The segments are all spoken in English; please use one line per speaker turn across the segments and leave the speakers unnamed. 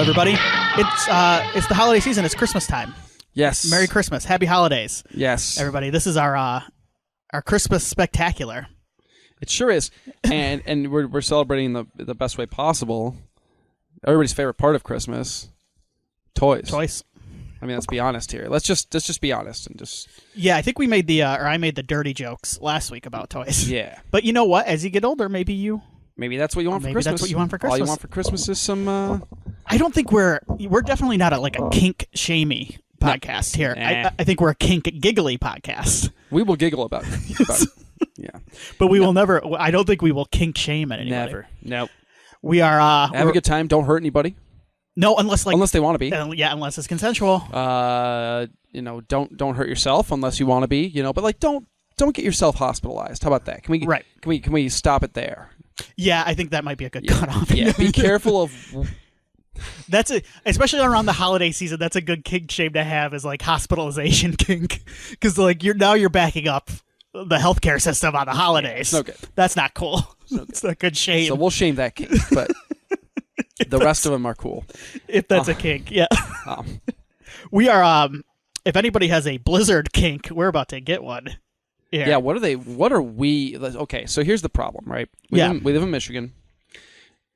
everybody. It's the holiday season. It's Christmas time.
Yes.
Merry Christmas. Happy holidays.
Yes.
Everybody, this is our Christmas spectacular.
It sure is. And we're celebrating the best way possible. Everybody's favorite part of Christmas, toys.
Toys.
I mean, let's be honest here. Let's just be honest and just.
Yeah, I think we made I made the dirty jokes last week about toys.
Yeah.
But you know what? As you get older, maybe
that's what you want for Christmas.
That's what you want for Christmas.
All you want for Christmas is some.
I don't think we're definitely not a kink shamey podcast here.
Nah.
I think we're a kink giggly podcast.
We will giggle about it. Yeah.
But we will never. I don't think we will kink shame at anybody.
Never. Nope.
We are.
Have a good time. Don't hurt anybody.
No, unless
they want to be.
Yeah, unless it's consensual.
Don't hurt yourself unless you want to be. But don't get yourself hospitalized. How about that? Can we stop it there?
Yeah, I think that might be a good cutoff.
Yeah, be careful of.
Especially around the holiday season. That's a good kink shame to have, is like hospitalization kink, because you're backing up the healthcare system on the holidays.
It's no good.
That's not cool. It's not good shame.
So we'll shame that kink, but the rest of them are cool.
If that's a kink, yeah. We are. If anybody has a Blizzard kink, we're about to get one. Here.
Yeah. What are we? Okay. So here's the problem, right? We live in Michigan.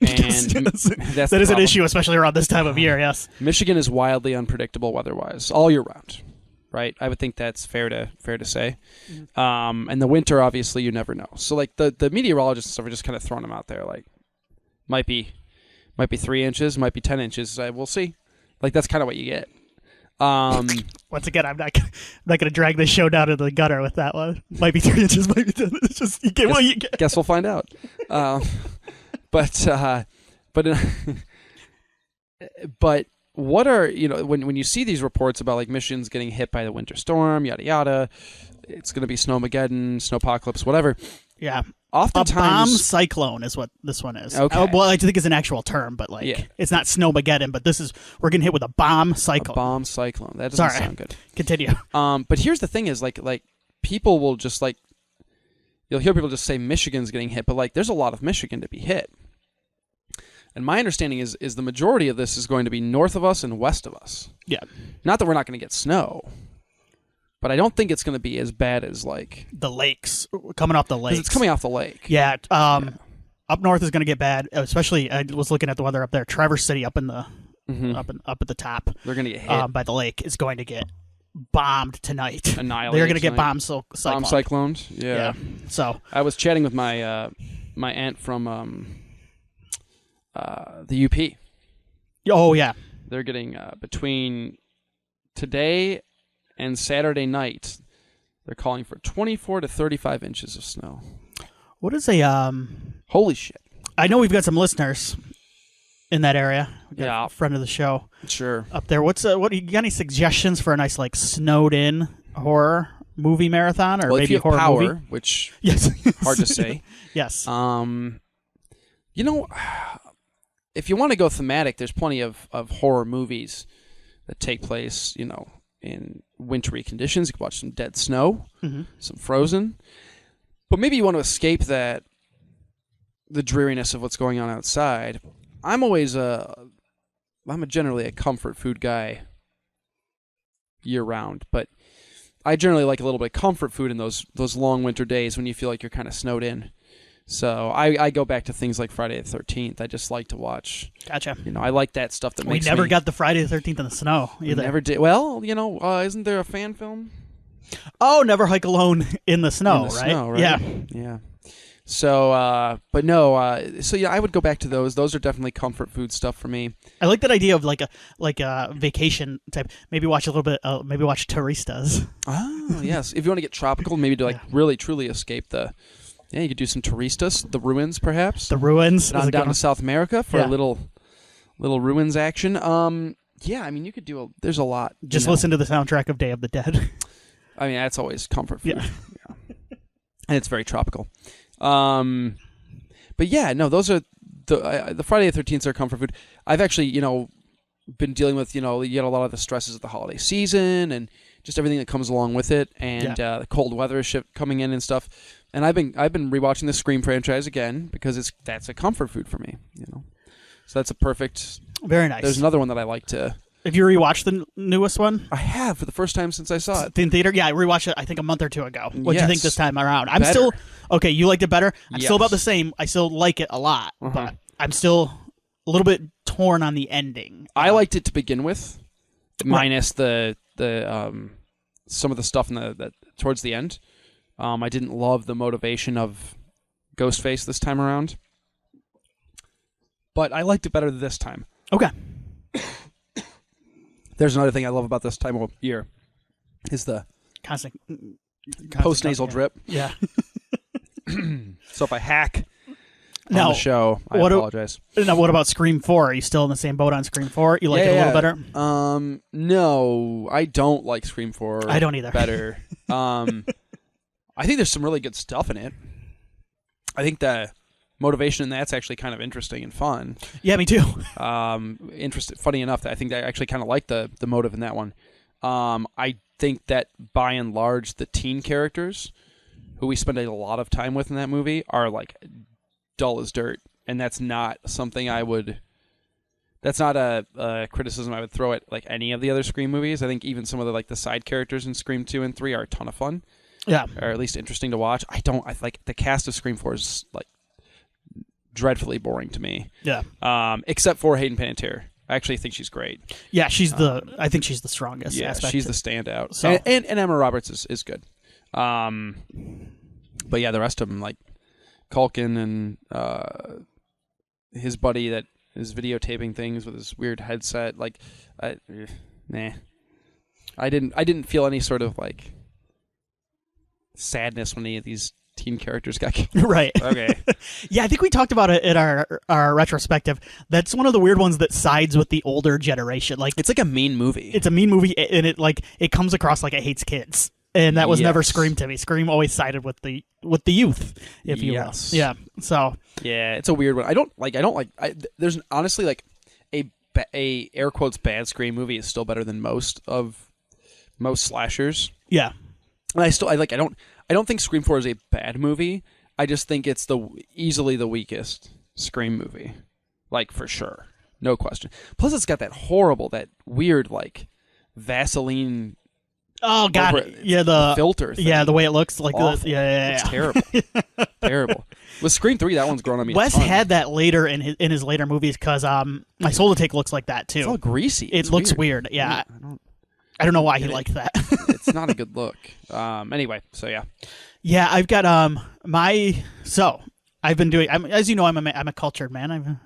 And
that is an issue, especially around this time of year. Yes,
Michigan is wildly unpredictable weather-wise all year round, right? I would think that's fair to say. And the winter, obviously, you never know. So like the meteorologists and stuff are just kind of throwing them out there. Like might be 3 inches, might be 10 inches. We'll see. Like that's kind of what you get.
Once again, I'm not going to drag this show down to the gutter with that one. Might be 3 inches, might be 10. It's just you get what you get.
Guess we'll find out. But what are, when you see these reports about like Michigan's getting hit by the winter storm, yada yada, it's going to be snowmageddon, snowpocalypse, whatever.
Yeah.
Oftentimes,
a bomb cyclone is what this one is.
Okay.
Well, I think it's an actual term, but it's not snowmageddon, but we're getting hit with a bomb cyclone.
A bomb cyclone. That doesn't sound good.
Continue.
But here's the thing is like people will just you'll hear people just say Michigan's getting hit, but there's a lot of Michigan to be hit. And my understanding is the majority of this is going to be north of us and west of us.
Yeah.
Not that we're not going to get snow, but I don't think it's going to be as bad as
the lakes, coming off the lakes.
Because it's coming off the lake.
Yeah. Up north is going to get bad, especially I was looking at the weather up there. Traverse City up in the up at the top.
They're going to get hit
by the lake is going to get bombed tonight.
Annihilated.
They're going to get bomb cycloned.
Yeah.
So
I was chatting with my my aunt from the UP.
Oh yeah.
They're getting between today and Saturday night. They're calling for 24 to 35 inches of snow.
What is a
Holy shit!
I know we've got some listeners in that area.
Yeah,
a friend of the show.
Sure.
Up there. What you got any suggestions for a nice snowed in horror movie marathon, or
maybe
if you
have
horror
power,
movie?
which
yes,
hard to say.
Yes.
If you want to go thematic, there's plenty of horror movies that take place, in wintry conditions. You can watch some Dead Snow, some Frozen. But maybe you want to escape the dreariness of what's going on outside. I'm generally a comfort food guy year round, but I generally like a little bit of comfort food in those long winter days when you feel like you're kind of snowed in. So I go back to things like Friday the 13th. I just like to watch.
Gotcha.
I like that stuff that makes
We never got the Friday the 13th in the snow either.
We never did. Well, isn't there a fan film?
Oh, Never Hike Alone in the Snow, right?
Snow, right?
Yeah.
Yeah. So, but no, I would go back to those. Those are definitely comfort food stuff for me.
I like that idea of like a vacation type. Maybe watch a little bit. Maybe watch Turistas.
Oh, yes. If you want to get tropical, maybe to really truly escape the. Yeah, you could do some Turistas, the ruins, perhaps.
The ruins.
Down to South America for a little ruins action. Yeah, I mean, you could do there's a lot.
Just listen to the soundtrack of Day of the Dead.
I mean, that's always comfort food.
Yeah.
And it's very tropical. But yeah, no, those are the Friday the 13th are comfort food. I've actually, been dealing with, you get a lot of the stresses of the holiday season and just everything that comes along with it, and the cold weather shift coming in and stuff. And I've been rewatching the Scream franchise again because that's a comfort food for me, So that's a perfect.
Very nice.
There's another one that I like to.
Have you rewatched the newest one?
I have for the first time since I saw it
In theater? Yeah, I rewatched it, I think, a month or two ago. What do you think this time around? I'm
Better.
still... Okay, you liked it better? I'm
Yes.
still about the same. I still like it a lot,
Uh-huh.
but I'm still a little bit torn on the ending.
I liked it to begin with, minus the some of the stuff in the towards the end. I didn't love the motivation of Ghostface this time around, but I liked it better this time.
Okay.
There's another thing I love about this time of year is the
Constant
post-nasal drip.
Yeah.
So if I hack on
Now,
the show, I apologize.
Now, what about Scream 4? Are you still in the same boat on Scream 4? You like it a little better?
No, I don't like Scream 4.
I don't either.
Better. I think there's some really good stuff in it. I think the motivation in that's actually kind of interesting and fun.
Yeah, me too.
Funny enough, that I think I actually kind of like the motive in that one. I think that by and large, the teen characters who we spend a lot of time with in that movie are like dull as dirt, and that's not something I would. That's not a criticism I would throw at like any of the other Scream movies. I think even some of the side characters in Scream 2 and 3 are a ton of fun.
Yeah,
or at least interesting to watch. I like the cast of Scream 4 is like dreadfully boring to me.
Yeah.
Except for Hayden Panettiere. I actually think she's great.
Yeah, I think she's the strongest.
Yeah,
aspect.
she's the standout.
So.
And Emma Roberts is good. But yeah, the rest of them, like Culkin and his buddy that is videotaping things with his weird headset. Like, nah. I didn't feel any sort of like sadness when any of these teen characters got killed.
Right.
Okay.
Yeah, I think we talked about it in our retrospective. That's one of the weird ones that sides with the older generation. Like,
it's like a mean movie.
It's a mean movie, and it comes across like it hates kids. And that was never Scream to me. Scream always sided with the youth, if you will. Yeah. So.
Yeah, it's a weird one. There's honestly like a air quotes bad Scream movie is still better than most slashers.
Yeah.
And I don't think Scream 4 is a bad movie. I just think it's easily the weakest Scream movie. Like, for sure. No question. Plus, it's got that weird, like, Vaseline.
Oh, God. Yeah, the
filter thing.
Yeah, the way it looks. Like,
It's terrible. Terrible. With Scream 3, that one's grown on me.
Wes had that later in his later movies because My Soul to Take looks like that, too.
It's all greasy.
It looks weird. Yeah. I don't know why he liked that.
It's not a good look. Anyway, so yeah.
Yeah, I've got I've been doing. As you know, I'm a cultured man.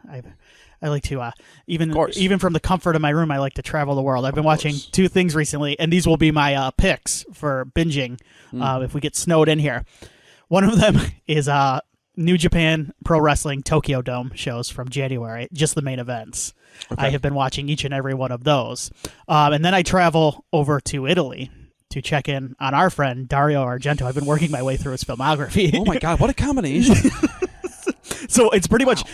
I like to even from the comfort of my room, I like to travel the world. I've been watching two things recently, and these will be my picks for binging if we get snowed in here. One of them is New Japan Pro Wrestling Tokyo Dome shows from January, just the main events. Okay. I have been watching each and every one of those. And then I travel over to Italy to check in on our friend Dario Argento. I've been working my way through his filmography.
Oh my God, what a combination.
So it's pretty much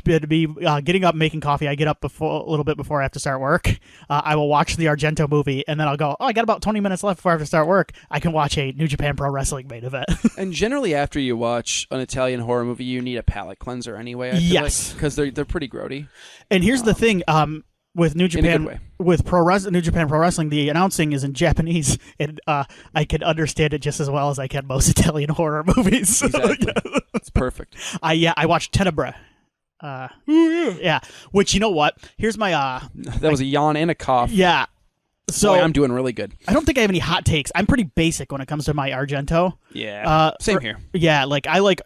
been me getting up, making coffee. I get up a little bit before I have to start work. I will watch the Argento movie, and then I'll go, I got about 20 minutes left before I have to start work. I can watch a New Japan Pro Wrestling main event.
And generally after you watch an Italian horror movie, you need a palate cleanser anyway, I feel like, because they're pretty grody. And
here's the thing, with New Japan, New Japan Pro Wrestling, the announcing is in Japanese, and I can understand it just as well as I can most Italian horror movies.
Exactly. It's perfect.
I watched Tenebrae. Yeah. Which, you know what? Here's my
that was a yawn and a cough.
Yeah. So
boy, I'm doing really good.
I don't think I have any hot takes. I'm pretty basic when it comes to my Argento.
Yeah. Same here.
Yeah, like I like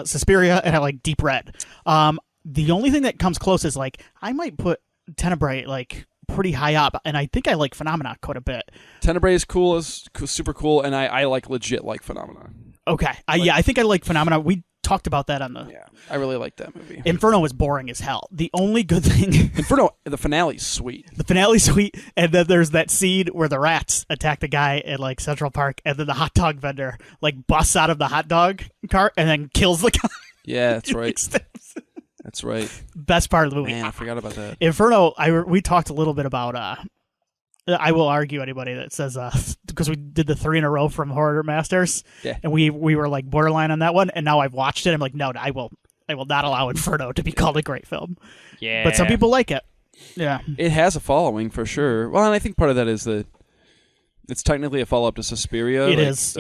Suspiria, and I like Deep Red. The only thing that comes close is like I might put Tenebrae like pretty high up, and I think I like Phenomena quite a bit.
Tenebrae is cool, is super cool, and I like legit like Phenomena.
Okay, I think I like Phenomena. We talked about that on the.
Yeah, I really like that movie.
Inferno is boring as hell. The only good thing.
Inferno, the finale's sweet.
The finale's sweet, and then there's that scene where the rats attack the guy at like Central Park, and then the hot dog vendor like busts out of the hot dog cart and then kills the guy.
Yeah, that's right. That's right.
Best part of the movie.
Man, I forgot about that.
Inferno, we talked a little bit about. I will argue anybody that says because we did the 3 in a row from Horror Masters,
yeah,
and we were like borderline on that one, and now I've watched it. I'm like, no, I will not allow Inferno to be called a great film.
Yeah.
But some people like it. Yeah.
It has a following for sure. Well, and I think part of that is that it's technically a follow-up to Suspiria.
It is.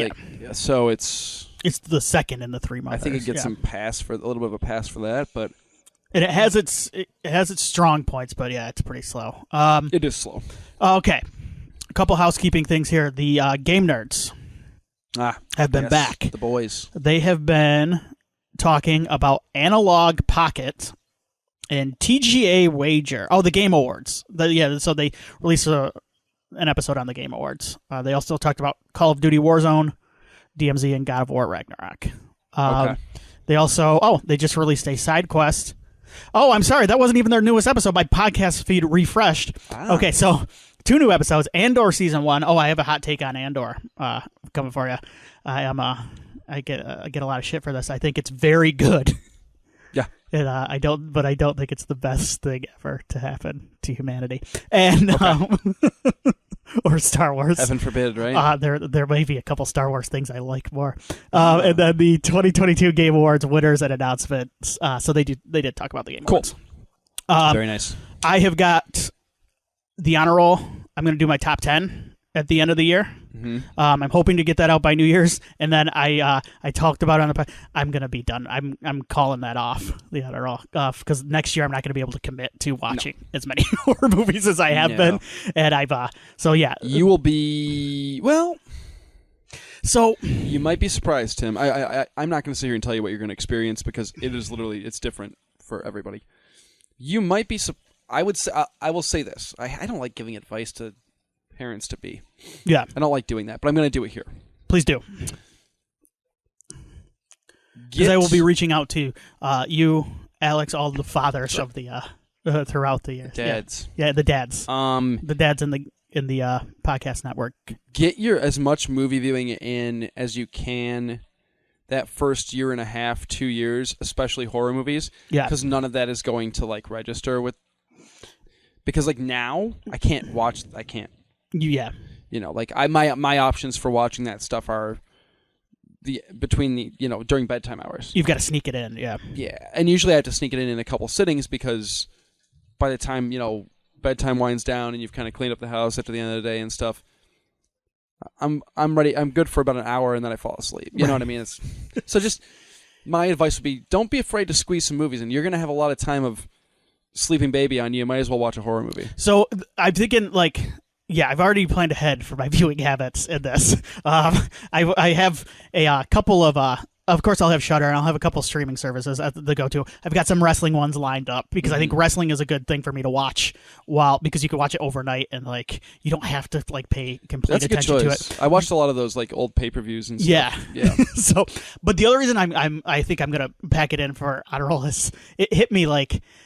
So it's
the second in the Three Mothers.
I think it gets a little bit of a pass for that, but
and it has its strong points, but yeah, it's pretty slow.
It is slow.
Okay. A couple housekeeping things here. The Game Nerds have been back.
The boys.
They have been talking about Analog Pocket and TGA Wager. Oh, the Game Awards. So they released an episode on the Game Awards. They also talked about Call of Duty Warzone, DMZ, and God of War Ragnarok.
Okay.
They also, they just released a side quest. Oh, I'm sorry. That wasn't even their newest episode. My podcast feed refreshed. Okay, so 2 new episodes. Andor Season 1. Oh, I have a hot take on Andor coming for you. I get a lot of shit for this. I think it's very good.
Yeah.
And I don't think it's the best thing ever to happen to humanity. And or Star Wars.
Heaven forbid, right?
There may be a couple Star Wars things I like more. And then the 2022 Game Awards winners and announcements. So they did talk about the Game Awards.
Very nice.
I have got the honor roll. I'm going to do my top 10 at the end of the year.
Mm-hmm.
I'm hoping to get that out by New Year's, and then I talked about it on the podcast. I'm going to be done. I'm calling that off, the honor roll, because next year I'm not going to be able to commit to watching as many horror movies as I have been, and you
will be
So
you might be surprised, Tim. I'm not going to sit here and tell you what you're going to experience because it is literally it's different for everybody. You might be. I will say this. I don't like giving advice to parents to be.
Yeah.
I don't like doing that, but I'm going to do it here.
Please do. Because I will be reaching out to you, Alex, all the fathers of the throughout the year.
Dads.
Yeah, the dads. The dads in the podcast network.
Get as much movie viewing in as you can that first year and a half, 2 years, especially horror movies.
Yeah.
Because none of that is going to register with. Because now I can't.
Yeah.
My options for watching that stuff are during bedtime hours.
You've got to sneak it in, yeah.
Yeah, and usually I have to sneak it in a couple sittings because by the time bedtime winds down and you've kind of cleaned up the house after the end of the day and stuff, I'm ready. I'm good for about an hour and then I fall asleep. You know what I mean? So just my advice would be don't be afraid to squeeze some movies in. You're going to have a lot of time of sleeping baby on you. Might as well watch a horror movie.
So I'm thinking I've already planned ahead for my viewing habits in this. I have a couple of course I'll have Shudder and I'll have a couple streaming services at the go-to. I've got some wrestling ones lined up because I think wrestling is a good thing for me to watch because you can watch it overnight and you don't have to pay complete attention to it.
I watched a lot of those old pay-per-views and stuff. Yeah.
So, but the other reason I think I'm gonna pack it in for honor roll is it hit me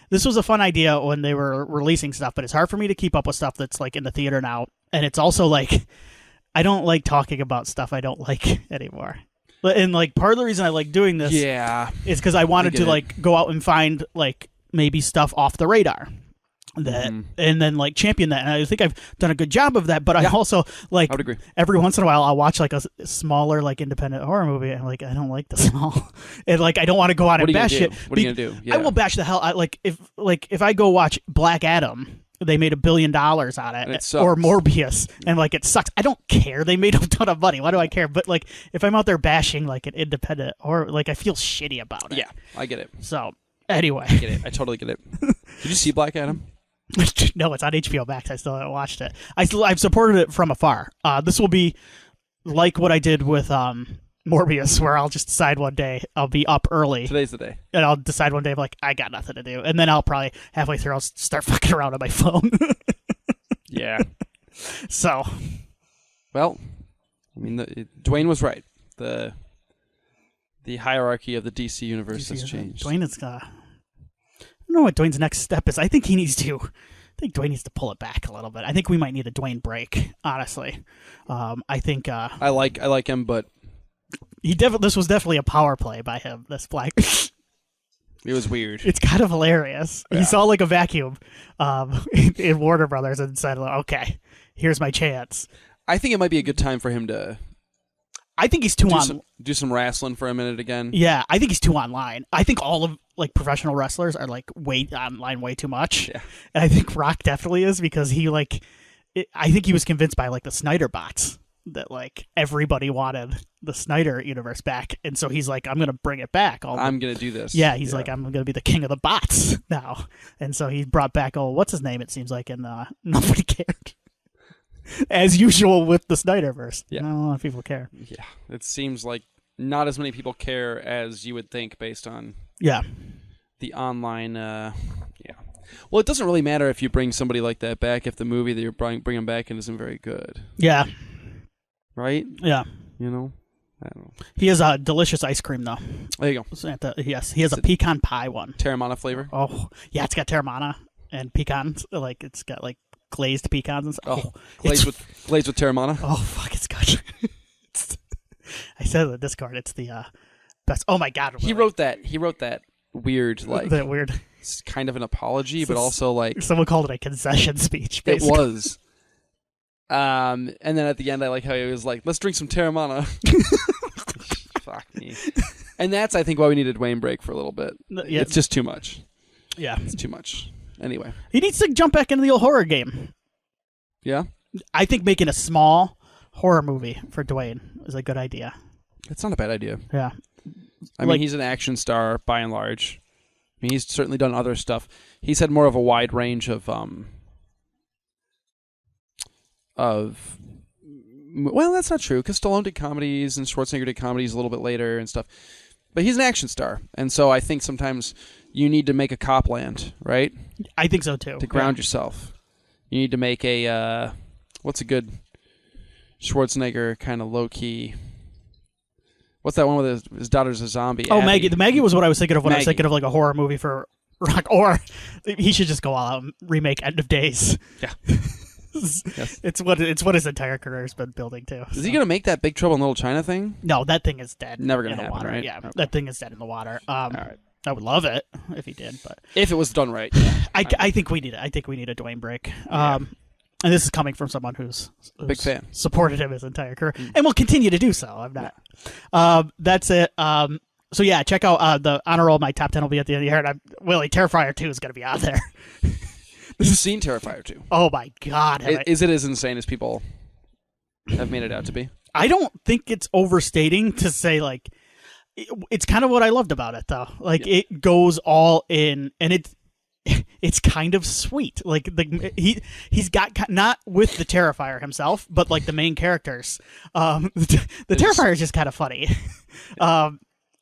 this was a fun idea when they were releasing stuff, but it's hard for me to keep up with stuff that's in the theater now, and it's also I don't like talking about stuff I don't like anymore. And part of the reason I like doing this is because I wanted to go out and find maybe stuff off the radar that and then champion that. And I think I've done a good job of that, but I also
I would agree.
Every once in a while I'll watch a smaller independent horror movie and I don't like this at all. And I don't want to go out and bash it.
What are you going to do? Yeah.
I will bash the hell if I go watch Black Adam. They made $1 billion on it, or Morbius, and it sucks. I don't care. They made a ton of money. Why do I care? But if I'm out there bashing an independent, or I feel shitty about it.
Yeah, I get it.
So anyway,
I get it. I totally get it. Did you see Black Adam?
No, it's on HBO Max. I still haven't watched it. I've supported it from afar. This will be like what I did with Morbius, where I'll just decide one day I'll be up early.
Today's the day.
And I'll decide one day I got nothing to do. And then I'll probably halfway through I'll start fucking around on my phone.
Yeah.
So.
Well, Dwayne was right. The hierarchy of the DC universe has changed.
Dwayne is I don't know what Dwayne's next step is. I think Dwayne needs to pull it back a little bit. I think we might need a Dwayne break, honestly. I think
I like him, but
this was definitely a power play by him, this Black.
It was weird.
It's kind of hilarious. Yeah. He saw a vacuum in Warner Brothers and said, okay, here's my chance.
I think it might be a good time for him to
I think he's too
do some wrestling for a minute again.
Yeah, I think he's too online. I think all of like professional wrestlers are like way online way too much.
Yeah.
And I think Rock definitely is because he I think he was convinced by like the Snyder bots that like everybody wanted the Snyder universe back, and so he's like, I'm gonna bring it back.
I'm gonna do this.
Yeah, he's like, I'm gonna be the king of the bots now, and so he brought back what's his name? It seems like, and nobody cared. As usual with the Snyderverse.
Yeah.
Not a lot of people care.
Yeah, it seems like not as many people care as you would think based on the online. Well, it doesn't really matter if you bring somebody like that back if the movie that you're bringing back in isn't very good.
Yeah.
Right?
Yeah.
You know? I don't know.
He has a delicious ice cream, though.
There you go.
Yes, he has a pecan pie one.
Terramana flavor?
Oh, yeah, it's got Terramana and pecans. Like, it's got, like, glazed pecans and stuff.
Oh, glazed with Terramana?
Oh, fuck, it's good. I said in the Discord, it's the best. Oh, my God.
He wrote that weird, like...
That weird...
It's kind of an apology, but also, like...
Someone called it a concession speech, basically.
It was. And then at the end, I like how he was like, let's drink some Terramana. Fuck me. And that's, I think, why we need a Dwayne break for a little bit.
Yeah.
It's just too much.
Yeah.
It's too much. Anyway.
He needs to jump back into the old horror game.
Yeah?
I think making a small horror movie for Dwayne is a good idea.
It's not a bad idea.
Yeah.
I mean, he's an action star, by and large. I mean, he's certainly done other stuff. He's had more of a wide range of well, that's not true, because Stallone did comedies and Schwarzenegger did comedies a little bit later and stuff. But he's an action star, and so I think sometimes you need to make a Copland, right?
I think so, too.
To ground yourself. You need to make a, what's a good Schwarzenegger kind of low-key... What's that one with his daughter's a zombie?
Oh,
Abby.
Maggie. The Maggie was what I was thinking of when
Maggie.
I was thinking of like a horror movie for Rock. Or he should just go all out and remake End of Days.
Yeah.
Yes. It's what his entire career has been building to.
Is he going to make that Big Trouble in Little China thing?
No, that thing is dead.
Never going to
in the
happen,
water.
right?
Yeah,
okay.
that thing is dead in the water.
All right.
I would love it if he did, but
if it was done right. Yeah.
I think we need it. I think we need a Dwayne break. And this is coming from someone who's
big fan,
supported him his entire career, and will continue to do so. I'm not. Yeah. That's it. So yeah, check out the honor roll. My top 10 will be at the end of the year. And Willie, Terrifier 2 is going to be on there.
You've seen Terrifier 2?
Oh my God!
Is it as insane as people have made it out to be?
I don't think it's overstating to say like it's kind of what I loved about it though. Like it goes all in, and it's kind of sweet. Like he's got not with the Terrifier himself, but like the main characters. The Terrifier is just kind of funny.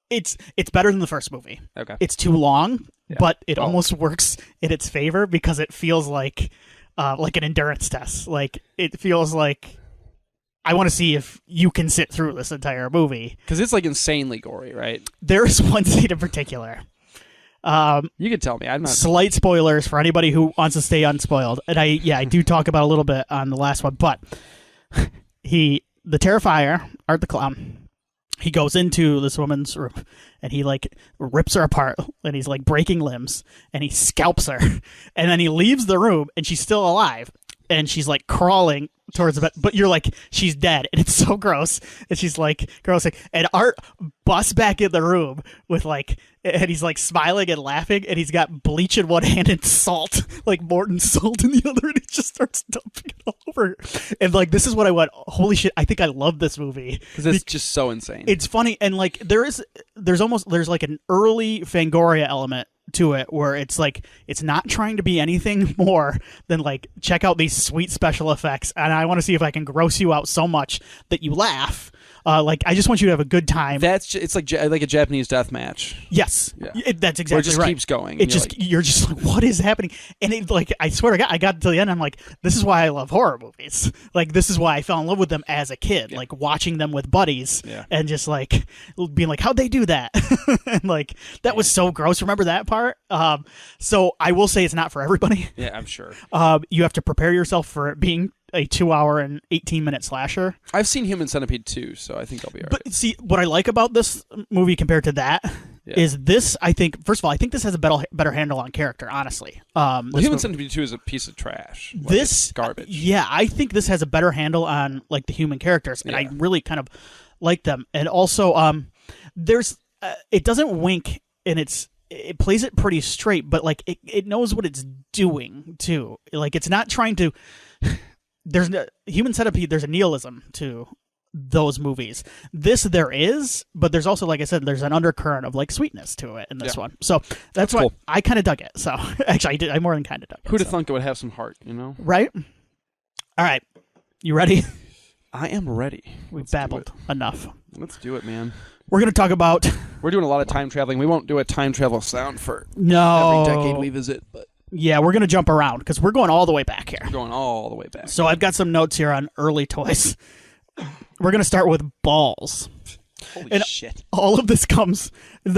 It's better than the first movie.
Okay.
It's too long, but it almost works in its favor because it feels like an endurance test. Like it feels like I want to see if you can sit through this entire movie
because it's like insanely gory, right?
There's one scene in particular.
You can tell me. I'm not.
Slight spoilers for anybody who wants to stay unspoiled, and I do talk about a little bit on the last one, but the Terrifier, Art the Clown, he goes into this woman's room and he like rips her apart and he's like breaking limbs and he scalps her, and then he leaves the room and she's still alive and she's like crawling towards the bed, but you're like, she's dead, and it's so gross. And she's like, and Art busts back in the room with like, and he's like smiling and laughing, and he's got bleach in one hand and salt, like Morton salt in the other, and he just starts dumping it all over. And like, this is what I went, holy shit, I think I love this movie.
Because it's just so insane.
It's funny, and like, there's like an early Fangoria element to it where it's like it's not trying to be anything more than like check out these sweet special effects, and I want to see if I can gross you out so much that you laugh. Like I just want you to have a good time.
It's like a Japanese death match.
Yes, that's exactly right.
It just keeps going.
You're just like, what is happening? And it, like, I swear to God, I got to the end. I'm like, this is why I love horror movies. Like, this is why I fell in love with them as a kid. Like watching them with buddies and just like being like, how'd they do that? And like that was so gross. Remember that part? So I will say it's not for everybody.
Yeah, I'm sure.
You have to prepare yourself for it being a 2-hour and 18-minute slasher.
I've seen Human Centipede 2, so I think I'll be all right.
But see, what I like about this movie compared to that is this, I think, first of all, I think this has a better handle on character, honestly.
Human Centipede 2 is a piece of trash. Like,
this
garbage.
Yeah, I think this has a better handle on like the human characters, and I really kind of like them. And also, there's it doesn't wink, and it plays it pretty straight, but like it knows what it's doing too. Like it's not trying to. There's no Human Centipede. There's a nihilism to those movies. This there is, but there's also, like I said, there's an undercurrent of like sweetness to it in this one. So that's why cool. I kind of dug it. So actually, I more than kind of dug it.
Who'd have thunk it would have some heart, you know?
Right. All right, you ready?
I am ready.
We've babbled enough.
Let's do it, man.
We're going to talk about...
We're doing a lot of time traveling. We won't do a time travel sound for every decade we visit, but...
Yeah, we're going to jump around because we're going all the way back here.
We're going all the way back.
So I've got some notes here on early toys. We're going to start with balls.
Holy shit.
All of this comes...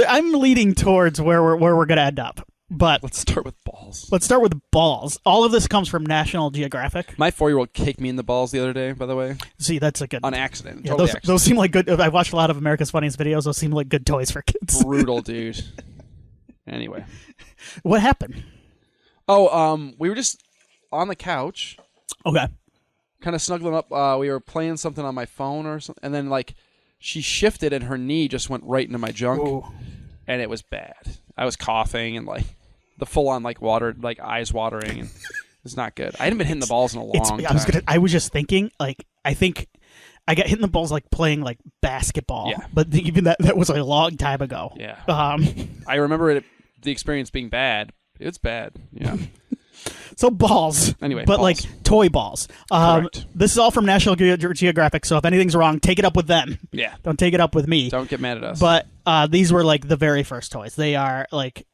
I'm leading towards where we're going to end up. But
let's start with balls.
Let's start with balls. All of this comes from National Geographic.
My 4-year-old kicked me in the balls the other day, by the way.
See, that's a good...
On accident.
Yeah,
totally accident.
Those seem like good... I watched a lot of America's Funniest Videos. Those seem like good toys for kids.
Brutal, dude. Anyway.
What happened?
Oh, we were just on the couch.
Okay.
Kind of snuggling up. We were playing something on my phone or something. And then, like, she shifted and her knee just went right into my junk.
Ooh.
And it was bad. I was coughing and, like... The full-on, like, water, like, eyes watering, and it's not good. I hadn't been hitting the balls in a long time.
I was just thinking, like, I think I got hit in the balls, like, playing, like, basketball.
Yeah.
But even that was a long time ago.
Yeah.
I
remember the experience being bad. It's bad. Yeah.
So balls.
Anyway,
but,
balls.
like, toy balls.
Correct.
This is all from National Geographic, so if anything's wrong, take it up with them.
Yeah.
Don't take it up with me.
Don't get mad at us.
But these were, like, the very first toys. They are, like...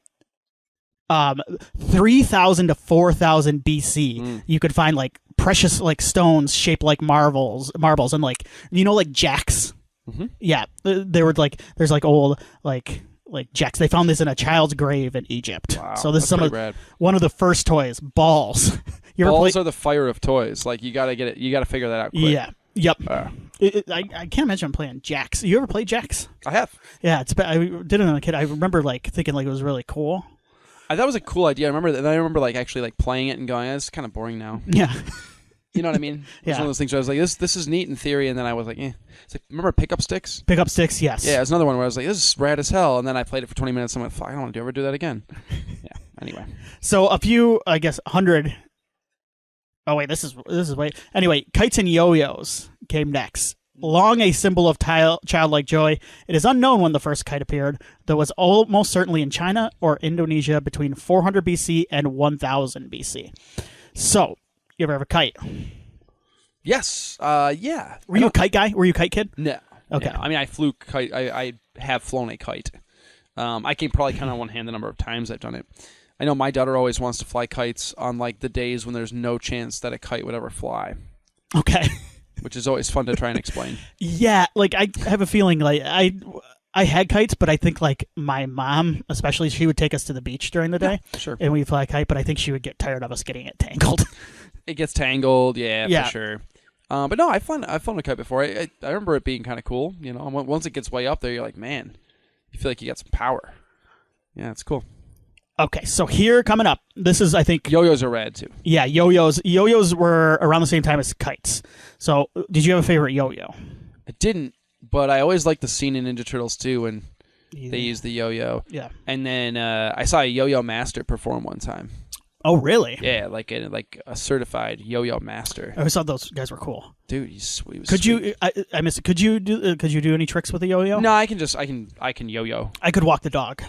3,000 to 4,000 BC, you could find like precious like stones shaped like marbles, and like like jacks. Mm-hmm. Yeah, they were like there's like old like jacks. They found this in a child's grave in Egypt.
Wow,
so this is one of the first toys. Balls.
Balls are the fire of toys. Like you gotta get it. You gotta figure that out quick.
Yeah. Yep. I can't imagine playing jacks. You ever played jacks?
I have.
Yeah, I did it as a kid. I remember like thinking like it was really cool.
I thought it was a cool idea. I remember like actually like playing it and going, "It's kind of boring now."
Yeah,
you know what I mean?
Yeah,
it's one of those things where I was like, "This is neat in theory," and then I was like, "Eh." It's like remember pickup sticks?
Pickup sticks, yes.
Yeah, it's another one where I was like, "This is rad as hell," and then I played it for 20 minutes and went, "Fuck, I don't want to ever do that again." Yeah. Anyway,
so a few, I guess, 100. Oh wait, this is way. Anyway, kites and yo-yos came next. Long a symbol of childlike joy, it is unknown when the first kite appeared, though it was almost certainly in China or Indonesia between 400 BC and 1000 BC. So, you ever have a kite?
Yes. Yeah.
Were you a kite guy? Were you a kite kid?
No.
Okay.
No. I mean, I flew kite. I have flown a kite. I can probably count on one hand the number of times I've done it. I know my daughter always wants to fly kites on like the days when there's no chance that a kite would ever fly.
Okay.
Which is always fun to try and explain.
Yeah, like I have a feeling like I had kites, but I think like my mom, especially, she would take us to the beach during the day,
sure,
and we'd fly a kite. But I think she would get tired of us getting it tangled.
It gets tangled, yeah, for sure. But no, I've flown a kite before. I remember it being kind of cool. You know, once it gets way up there, you're like, man, you feel like you got some power. Yeah, it's cool.
Okay, so here coming up, this is, I think...
Yo-yos are rad, too.
Yeah, yo-yos. Yo-yos were around the same time as kites. So, did you have a favorite yo-yo?
I didn't, but I always liked the scene in Ninja Turtles, too, when they used the yo-yo.
Yeah.
And then I saw a yo-yo master perform one time.
Oh, really?
Yeah, like a certified yo-yo master.
I always thought those guys were cool.
Dude, he's sweet.
Could you? I missed it. Could you do any tricks with a yo-yo?
No, I can yo-yo.
I could walk the dog.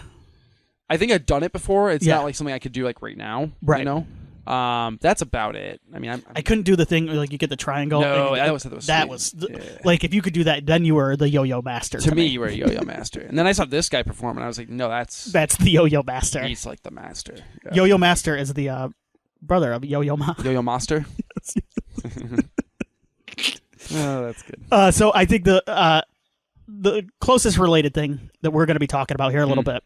I think I've done it before. It's not like something I could do like right now.
Right.
You know? That's about it. I mean,
I couldn't do the thing like you get the triangle.
No, that was
like if you could do that, then you were the yo-yo master.
To me, you were a yo-yo master. And then I saw this guy perform, and I was like, no, that's
the yo-yo master.
He's like the master. Yeah.
Yo-yo master is the brother of Yo-Yo Ma.
Yo-Yo Master. Oh, that's good.
So I think the closest related thing that we're going to be talking about here a little bit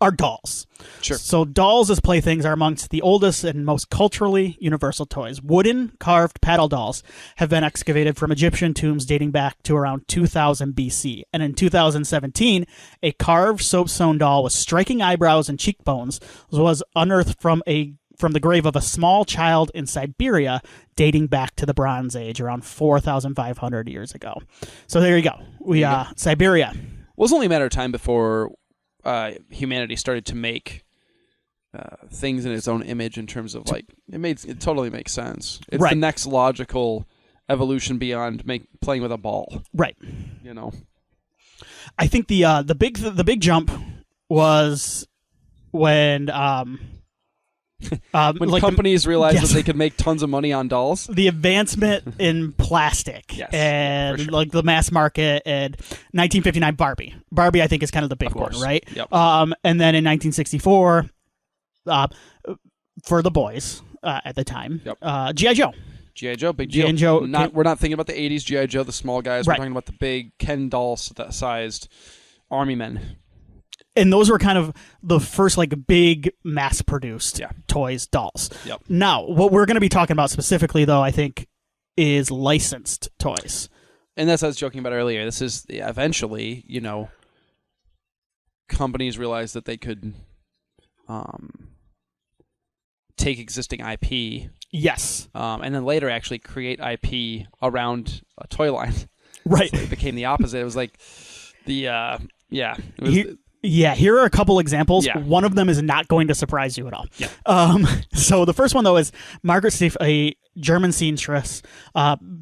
are dolls.
Sure.
So dolls as playthings are amongst the oldest and most culturally universal toys. Wooden carved paddle dolls have been excavated from Egyptian tombs dating back to around 2000 BC. And in 2017, a carved soapstone doll with striking eyebrows and cheekbones was unearthed from a from the grave of a small child in Siberia dating back to the Bronze Age, around 4,500 years ago. So there you go. Siberia.
Well, it was only a matter of time before humanity started to make things in its own image in terms of like it totally makes sense. It's the next logical evolution beyond playing with a ball.
Right.
You know.
I think the big jump was when
when companies realized that they could make tons of money on dolls.
The advancement in plastic and
sure.
like the mass market, and 1959 Barbie. Barbie, I think, is kind of the big one, right?
Yep.
And then in 1964, for the boys at the time, G.I. Joe.
G.I. Joe, big deal. We're not thinking about the 80s G.I. Joe, the small guys. We're talking about the big Ken doll-sized army men.
And those were kind of the first like big mass-produced toys, dolls.
Yep.
Now, what we're going to be talking about specifically, though, I think, is licensed toys.
And that's what I was joking about earlier. This is eventually, companies realized that they could take existing IP.
Yes.
And then later actually create IP around a toy line.
Right.
So it became the opposite. It was like
here are a couple examples.
Yeah.
One of them is not going to surprise you at all.
Yeah.
So the first one, though, is Margaret Steiff, a German seamstress,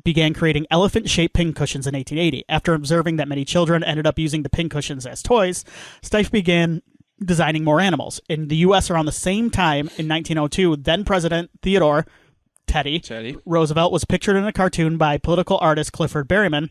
began creating elephant-shaped pincushions in 1880. After observing that many children ended up using the pincushions as toys, Steiff began designing more animals. In the U.S. around the same time, in 1902, then-President Theodore Teddy Roosevelt was pictured in a cartoon by political artist Clifford Berryman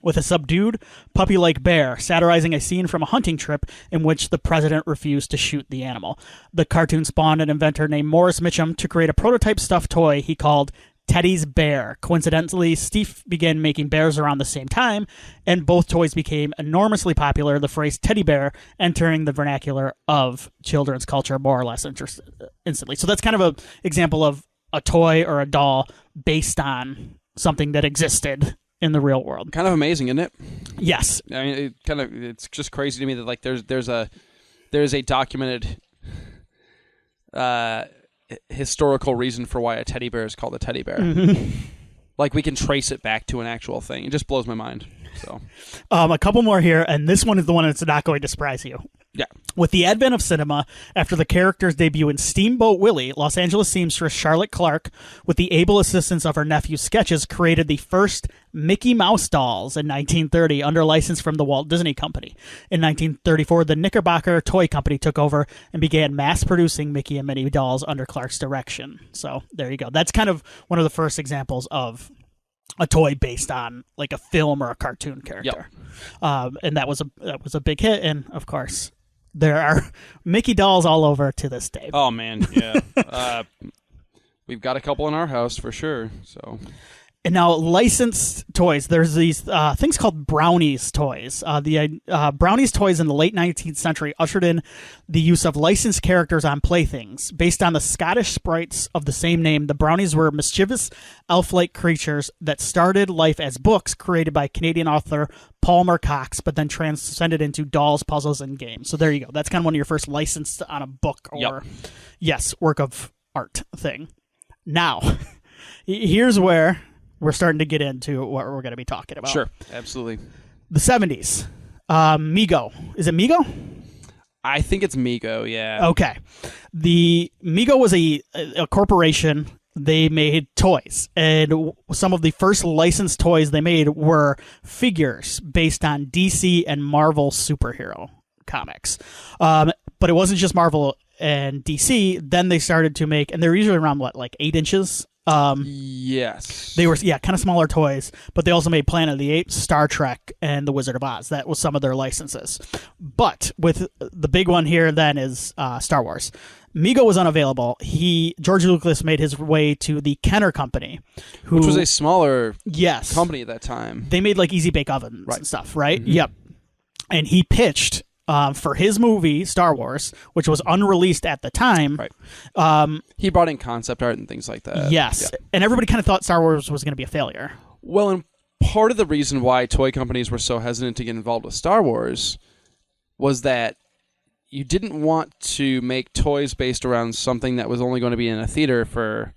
with a subdued, puppy-like bear, satirizing a scene from a hunting trip in which the president refused to shoot the animal. The cartoon spawned an inventor named Morris Mitchum to create a prototype stuffed toy he called Teddy's Bear. Coincidentally, Steiff began making bears around the same time, and both toys became enormously popular, the phrase teddy bear entering the vernacular of children's culture more or less instantly. So that's kind of an example of a toy or a doll based on something that existed in the real world.
Kind of amazing, isn't it?
Yes.
I mean, it's just crazy to me that like there's a documented historical reason for why a teddy bear is called a teddy bear. Mm-hmm. Like we can trace it back to an actual thing. It just blows my mind. So,
a couple more here, and this one is the one that's not going to surprise you.
Yeah.
With the advent of cinema, after the character's debut in Steamboat Willie, Los Angeles seamstress Charlotte Clark, with the able assistance of her nephew's sketches, created the first Mickey Mouse dolls in 1930 under license from the Walt Disney Company. In 1934, the Knickerbocker Toy Company took over and began mass-producing Mickey and Minnie dolls under Clark's direction. So there you go. That's kind of one of the first examples of a toy based on like a film or a cartoon character. Yep. And that was a big hit, and of course there are Mickey dolls all over to this day.
Oh man, yeah. We've got a couple in our house for sure. So,
and now licensed toys. There's these things called Brownies toys. The Brownies toys in the late 19th century ushered in the use of licensed characters on playthings. Based on the Scottish sprites of the same name, the Brownies were mischievous, elf-like creatures that started life as books created by Canadian author Palmer Cox, but then transcended into dolls, puzzles, and games. So there you go. That's kind of one of your first licensed on a book or, work of art thing. Now, here's where we're starting to get into what we're going to be talking about.
Sure, absolutely.
The 70s. Mego. Is it Mego?
I think it's Mego, yeah.
Okay. The Mego was a corporation. They made toys, and some of the first licensed toys they made were figures based on DC and Marvel superhero comics. But it wasn't just Marvel and DC. Then they started to make, and they're usually around, 8 inches?
Yes.
They were, kind of smaller toys, but they also made Planet of the Apes, Star Trek, and The Wizard of Oz. That was some of their licenses. But with the big one here then is Star Wars. Mego was unavailable. George Lucas made his way to the Kenner Company,
which was a smaller
yes
company at that time.
They made Easy Bake Ovens and stuff, right? Mm-hmm. Yep. And he pitched for his movie Star Wars, which was unreleased at the time.
Right. He brought in concept art and things like that.
Yes, and everybody kind of thought Star Wars was going to be a failure.
Well, and part of the reason why toy companies were so hesitant to get involved with Star Wars was that you didn't want to make toys based around something that was only going to be in a theater for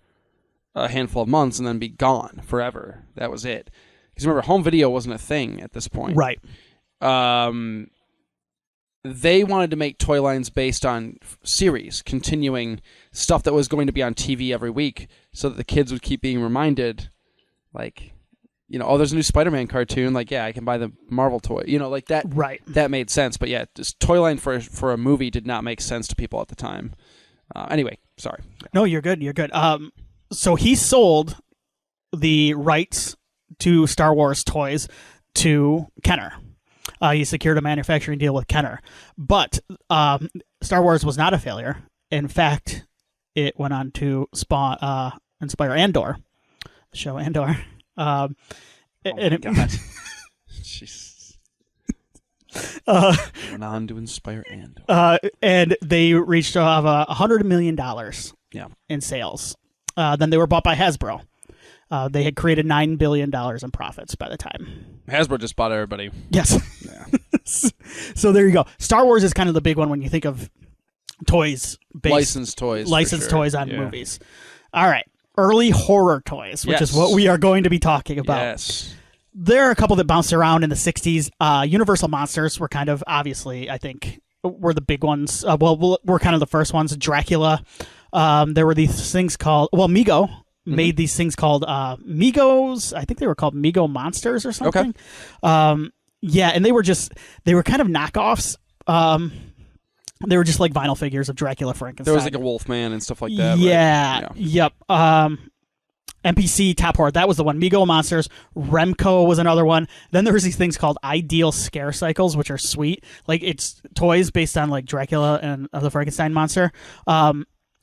a handful of months and then be gone forever. That was it. Because remember, home video wasn't a thing at this point.
Right.
They wanted to make toy lines based on series, continuing stuff that was going to be on TV every week, so that the kids would keep being reminded, like, oh, there's a new Spider-Man cartoon. Like, yeah, I can buy the Marvel toy. Like that.
Right.
That made sense. But yeah, just toy line for a movie did not make sense to people at the time. Anyway, sorry.
No, you're good. You're good. So he sold the rights to Star Wars toys to Kenner. He secured a manufacturing deal with Kenner. But Star Wars was not a failure. In fact, it went on to inspire Andor, the show Andor.
Oh my God. Jesus. Went on to inspire Andor.
And they reached $100 million in sales. Then they were bought by Hasbro. They had created $9 billion in profits by the time.
Hasbro just bought everybody.
Yes.
Yeah.
So there you go. Star Wars is kind of the big one when you think of toys.
Licensed toys.
Licensed toys on movies. All right. Early horror toys, which is what we are going to be talking about.
Yes.
There are a couple that bounced around in the 60s. Universal Monsters were kind of, obviously, I think, were the big ones. Were kind of the first ones. Dracula. There were these things called, Mego made these things called Megos. I think they were called Mego Monsters or something. Okay. And they were kind of knockoffs. They were just like vinyl figures of Dracula, Frankenstein.
There was like a Wolfman and stuff like that.
Yeah.
Right?
Yep. MPC Top Horror, that was the one. Mego Monsters. Remco was another one. Then there was these things called Ideal Scare Cycles, which are sweet. Like, it's toys based on like Dracula and the Frankenstein monster.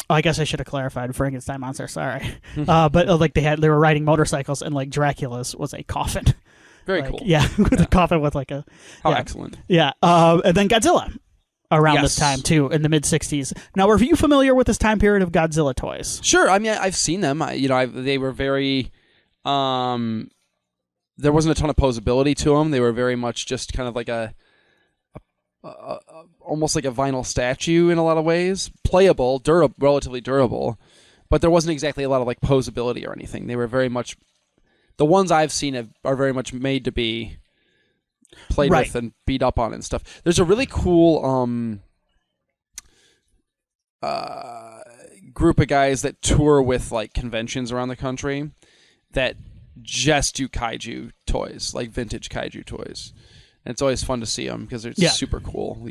I guess I should have clarified Frankenstein monster. Sorry, but like they were riding motorcycles, and like Dracula's was a coffin.
Very cool.
Yeah, with a coffin with like a.
How excellent.
Yeah, and then Godzilla around this time too, in the mid '60s. Now, are you familiar with this time period of Godzilla toys?
Sure. I mean, I've seen them. They were very. There wasn't a ton of posability to them. They were very much just kind of like almost like a vinyl statue in a lot of ways. Playable, relatively durable, but there wasn't exactly a lot of like posability or anything. They were very much, the ones I've seen are very much made to be played with and beat up on and stuff. There's a really cool group of guys that tour with like conventions around the country that just do kaiju toys, like vintage kaiju toys. And it's always fun to see them because they're super cool,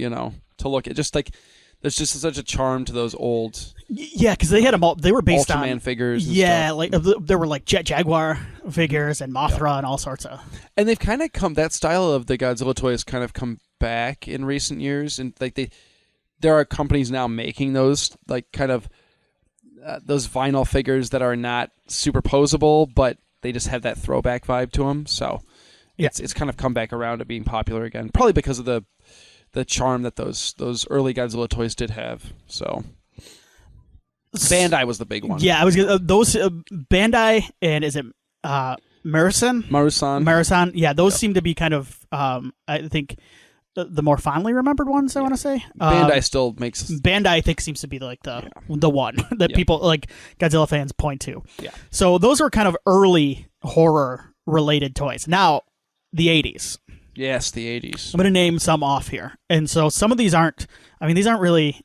to look at. Just like, there's just such a charm to those old. Yeah,
because they had them all. They were based on
Ultraman figures. And
stuff. Like there were like Jet Jaguar figures and Mothra and all sorts of.
And they've kind of come. That style of the Godzilla toys kind of come back in recent years, and like there are companies now making those like kind of those vinyl figures that are not super posable, but they just have that throwback vibe to them. So. It's kind of come back around to being popular again, probably because of the charm that those early Godzilla toys did have. So Bandai was the big one.
Yeah, I was those Bandai, and is it Marusan? Yeah, those seem to be kind of I think the more fondly remembered ones. I want to say
Bandai still makes.
Bandai, I think, seems to be like the one that people like Godzilla fans point to.
Yeah.
So those are kind of early horror related toys. Now. The 80s.
Yes, the 80s.
I'm going to name some off here. And so some of these aren't really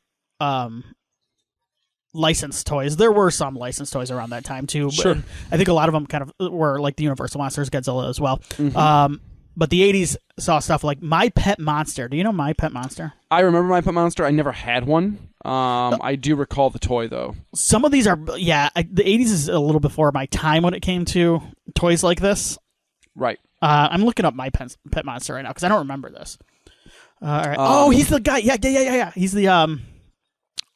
licensed toys. There were some licensed toys around that time too.
Sure.
But I think a lot of them kind of were like the Universal Monsters, Godzilla as well.
Mm-hmm.
But the 80s saw stuff like My Pet Monster. Do you know My Pet Monster?
I remember My Pet Monster. I never had one. I do recall the toy, though.
Some of these are, the 80s is a little before my time when it came to toys like this.
Right.
I'm looking up My Pet Monster right now because I don't remember this. All right. He's the guy. Yeah. He's the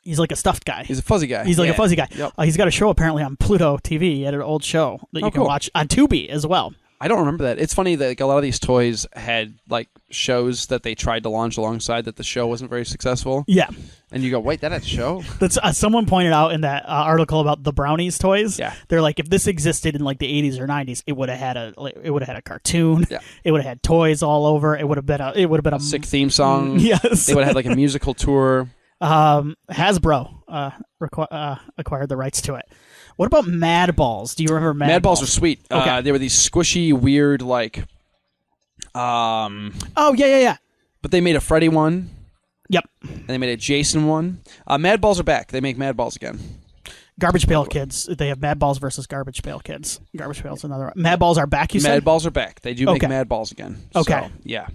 he's like a stuffed guy.
He's a fuzzy guy.
He's like a fuzzy guy.
Yep.
He's got a show apparently on Pluto TV. He had an old show that you can watch on Tubi as well.
I don't remember that. It's funny that like, a lot of these toys had like shows that they tried to launch alongside that the show wasn't very successul.
Yeah.
And you go, wait, that had a show?
That's someone pointed out in that article about the Brownies toys.
Yeah.
They're like, if this existed in like the 80s or 90s, it would have had a cartoon.
Yeah.
It would have had toys all over. It would have been a
sick theme song.
Yes.
They would have had like a musical tour.
Hasbro acquired the rights to it. What about Mad Balls? Do you remember Mad Balls?
Mad Balls are sweet.
Okay.
They were these squishy, weird, like...
Oh, yeah.
But they made a Freddy one.
Yep.
And they made a Jason one. Mad Balls are back. They make Mad Balls again.
Garbage Pail Kids. They have Mad Balls versus Garbage Pail Kids. Garbage Pail's another one. Mad Balls are back, you said?
Mad Balls are back. They do make Mad Balls again.
Okay.
So, yeah.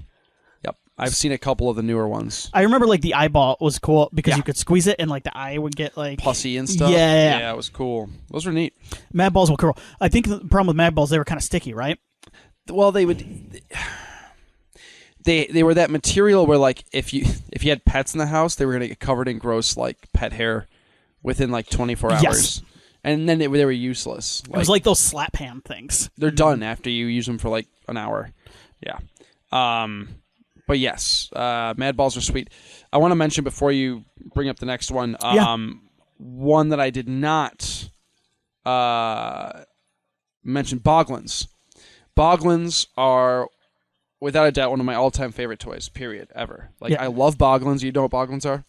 Yep. I've seen a couple of the newer ones.
I remember like the eyeball was cool because you could squeeze it and like the eye would get like...
pussy and stuff.
Yeah.
Yeah, it was cool. Those were neat.
Mad Balls were cool. I think the problem with Mad Balls, they were kind of sticky, right?
Well, they would... They were that material where like if you had pets in the house, they were going to get covered in gross like pet hair within like 24 hours.
Yes.
And then they were useless.
It was like those slap hand things.
They're done after you use them for like an hour. Yeah. But yes, Mad Balls are sweet. I want to mention before you bring up the next one, one that I did not mention, Boglins. Boglins are, without a doubt, one of my all-time favorite toys, period, ever. I love Boglins. You know what Boglins are?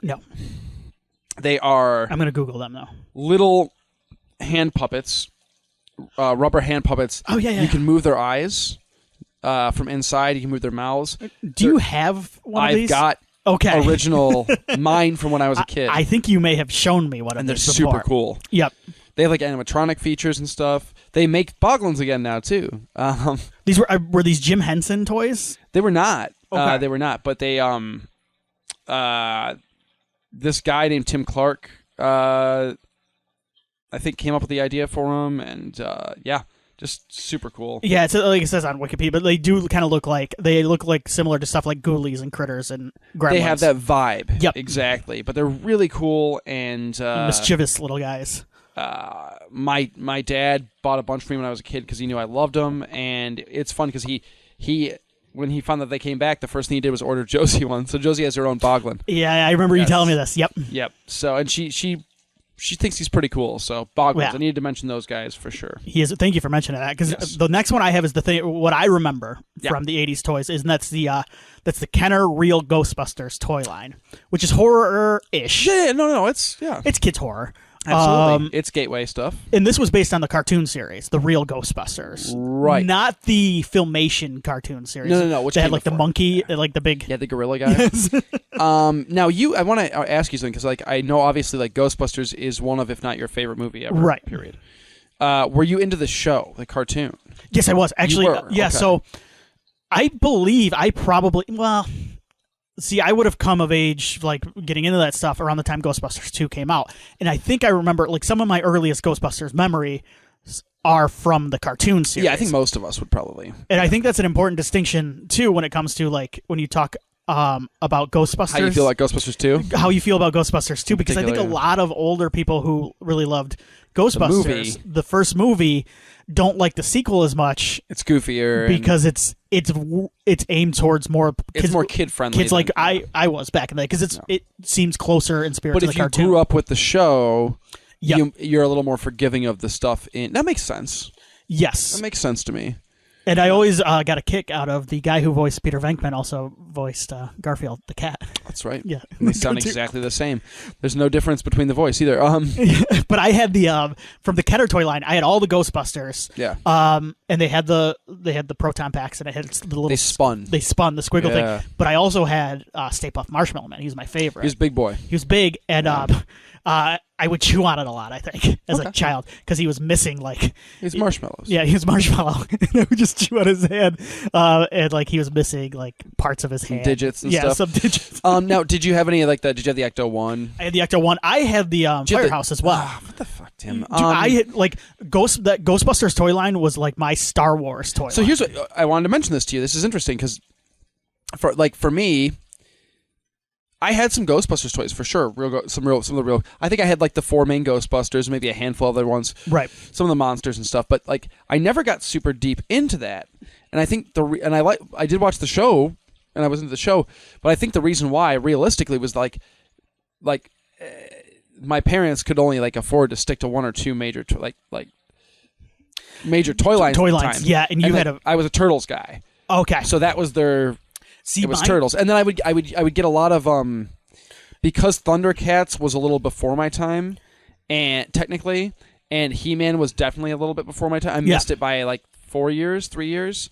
No.
They are...
I'm going to Google them, though.
Little hand puppets, rubber hand puppets.
Oh, yeah.
You can move their eyes from inside. You can move their mouths.
Do you have one of these?
I've got original mine from when I was a kid.
I think you may have shown me one of these before.
And they're super cool.
Yep.
They have like animatronic features and stuff. They make Boglins again now too.
These were these Jim Henson toys?
They were not.
Okay.
They were not. But they this guy named Tim Clark, I think, came up with the idea for them, and just super cool.
Yeah, it's like it says on Wikipedia, but they do kind of look like similar to stuff like Ghoulies and Critters and Gremlins.
They have that vibe.
Yep,
exactly. But they're really cool and
mischievous little guys.
My dad bought a bunch for me when I was a kid because he knew I loved them, and it's fun because he when he found that they came back, the first thing he did was order Josie one. So Josie has her own Boglin.
Yeah, I remember you telling me this. Yep.
So and she thinks he's pretty cool. So Boglins, I needed to mention those guys for sure.
Thank you for mentioning that because the next one I have is the thing. What I remember from the '80s toys is that's the Kenner Real Ghostbusters toy line, which is horror-ish.
Yeah, no, it's
kids horror.
Absolutely. It's gateway stuff.
And this was based on the cartoon series, The Real Ghostbusters.
Right.
Not the Filmation cartoon series.
No. Which
they had like the monkey, like the big...
Yeah, the gorilla guy.
Yes.
Now, I want to ask you something, because like I know obviously like Ghostbusters is one of, if not your favorite movie ever.
Right.
Period. Were you into the show, the cartoon?
Yes, I was. Actually,
you were? Okay.
So I believe I probably... Well... See, I would have come of age, like, getting into that stuff around the time Ghostbusters 2 came out. And I think I remember, like, some of my earliest Ghostbusters memories are from the cartoon series.
Yeah, I think most of us would probably.
And I think that's an important distinction, too, when it comes to, like, when you talk about Ghostbusters.
How you feel like Ghostbusters 2?
How you feel about Ghostbusters 2, because I think a lot of older people who really loved Ghostbusters, the first movie, don't like the sequel as much.
It's goofier.
Because it's aimed towards more kids.
It's more kid-friendly.
Kids like I was back in the day, because it seems closer in spirit to the cartoon.
But if you grew up with the show, you're a little more forgiving of the stuff in... That makes sense.
Yes.
That makes sense to me.
And I always got a kick out of the guy who voiced Peter Venkman, also voiced Garfield the cat.
That's right.
Yeah.
And they sound exactly the same. There's no difference between the voice either.
But I had the from the Kenner toy line, I had all the Ghostbusters.
Yeah.
And they had the proton packs, and I had the little... They spun the squiggle thing. But I also had Stay Puft Marshmallow Man. He was my favorite.
He was a big boy.
He was big, and I would chew on it a lot, I think, as a child, because he was missing, like...
He's marshmallows.
Yeah, he was marshmallow. And I would just chew on his hand, and, like, he was missing, like, parts of his hand.
Digits and stuff.
Yeah, some digits.
Now, did you have any, like, that? Did you have the Ecto-1?
I had the Ecto-1. I had the Firehouse as well.
What the fuck, Tim?
Dude, I had, like, that Ghostbusters toy line was, like, my Star Wars toy line.
So here's what... I wanted to mention this to you. This is interesting, because, for me... I had some Ghostbusters toys for sure. Some of the real. I think I had like the 4 main Ghostbusters, maybe a handful of other ones.
Right.
Some of the monsters and stuff, but like I never got super deep into that. And I think I did watch the show, and I was into the show, but I think the reason why, realistically, was like my parents could only like afford to stick to 1 or 2 major major toy lines.
Toy
at the
lines,
time.
yeah. And you had
I was a Turtles guy.
Okay.
So that was their. It was Turtles, and then I would get a lot of because Thundercats was a little before my time, and technically, and He-Man was definitely a little bit before my time. I missed it by like 3 years. Because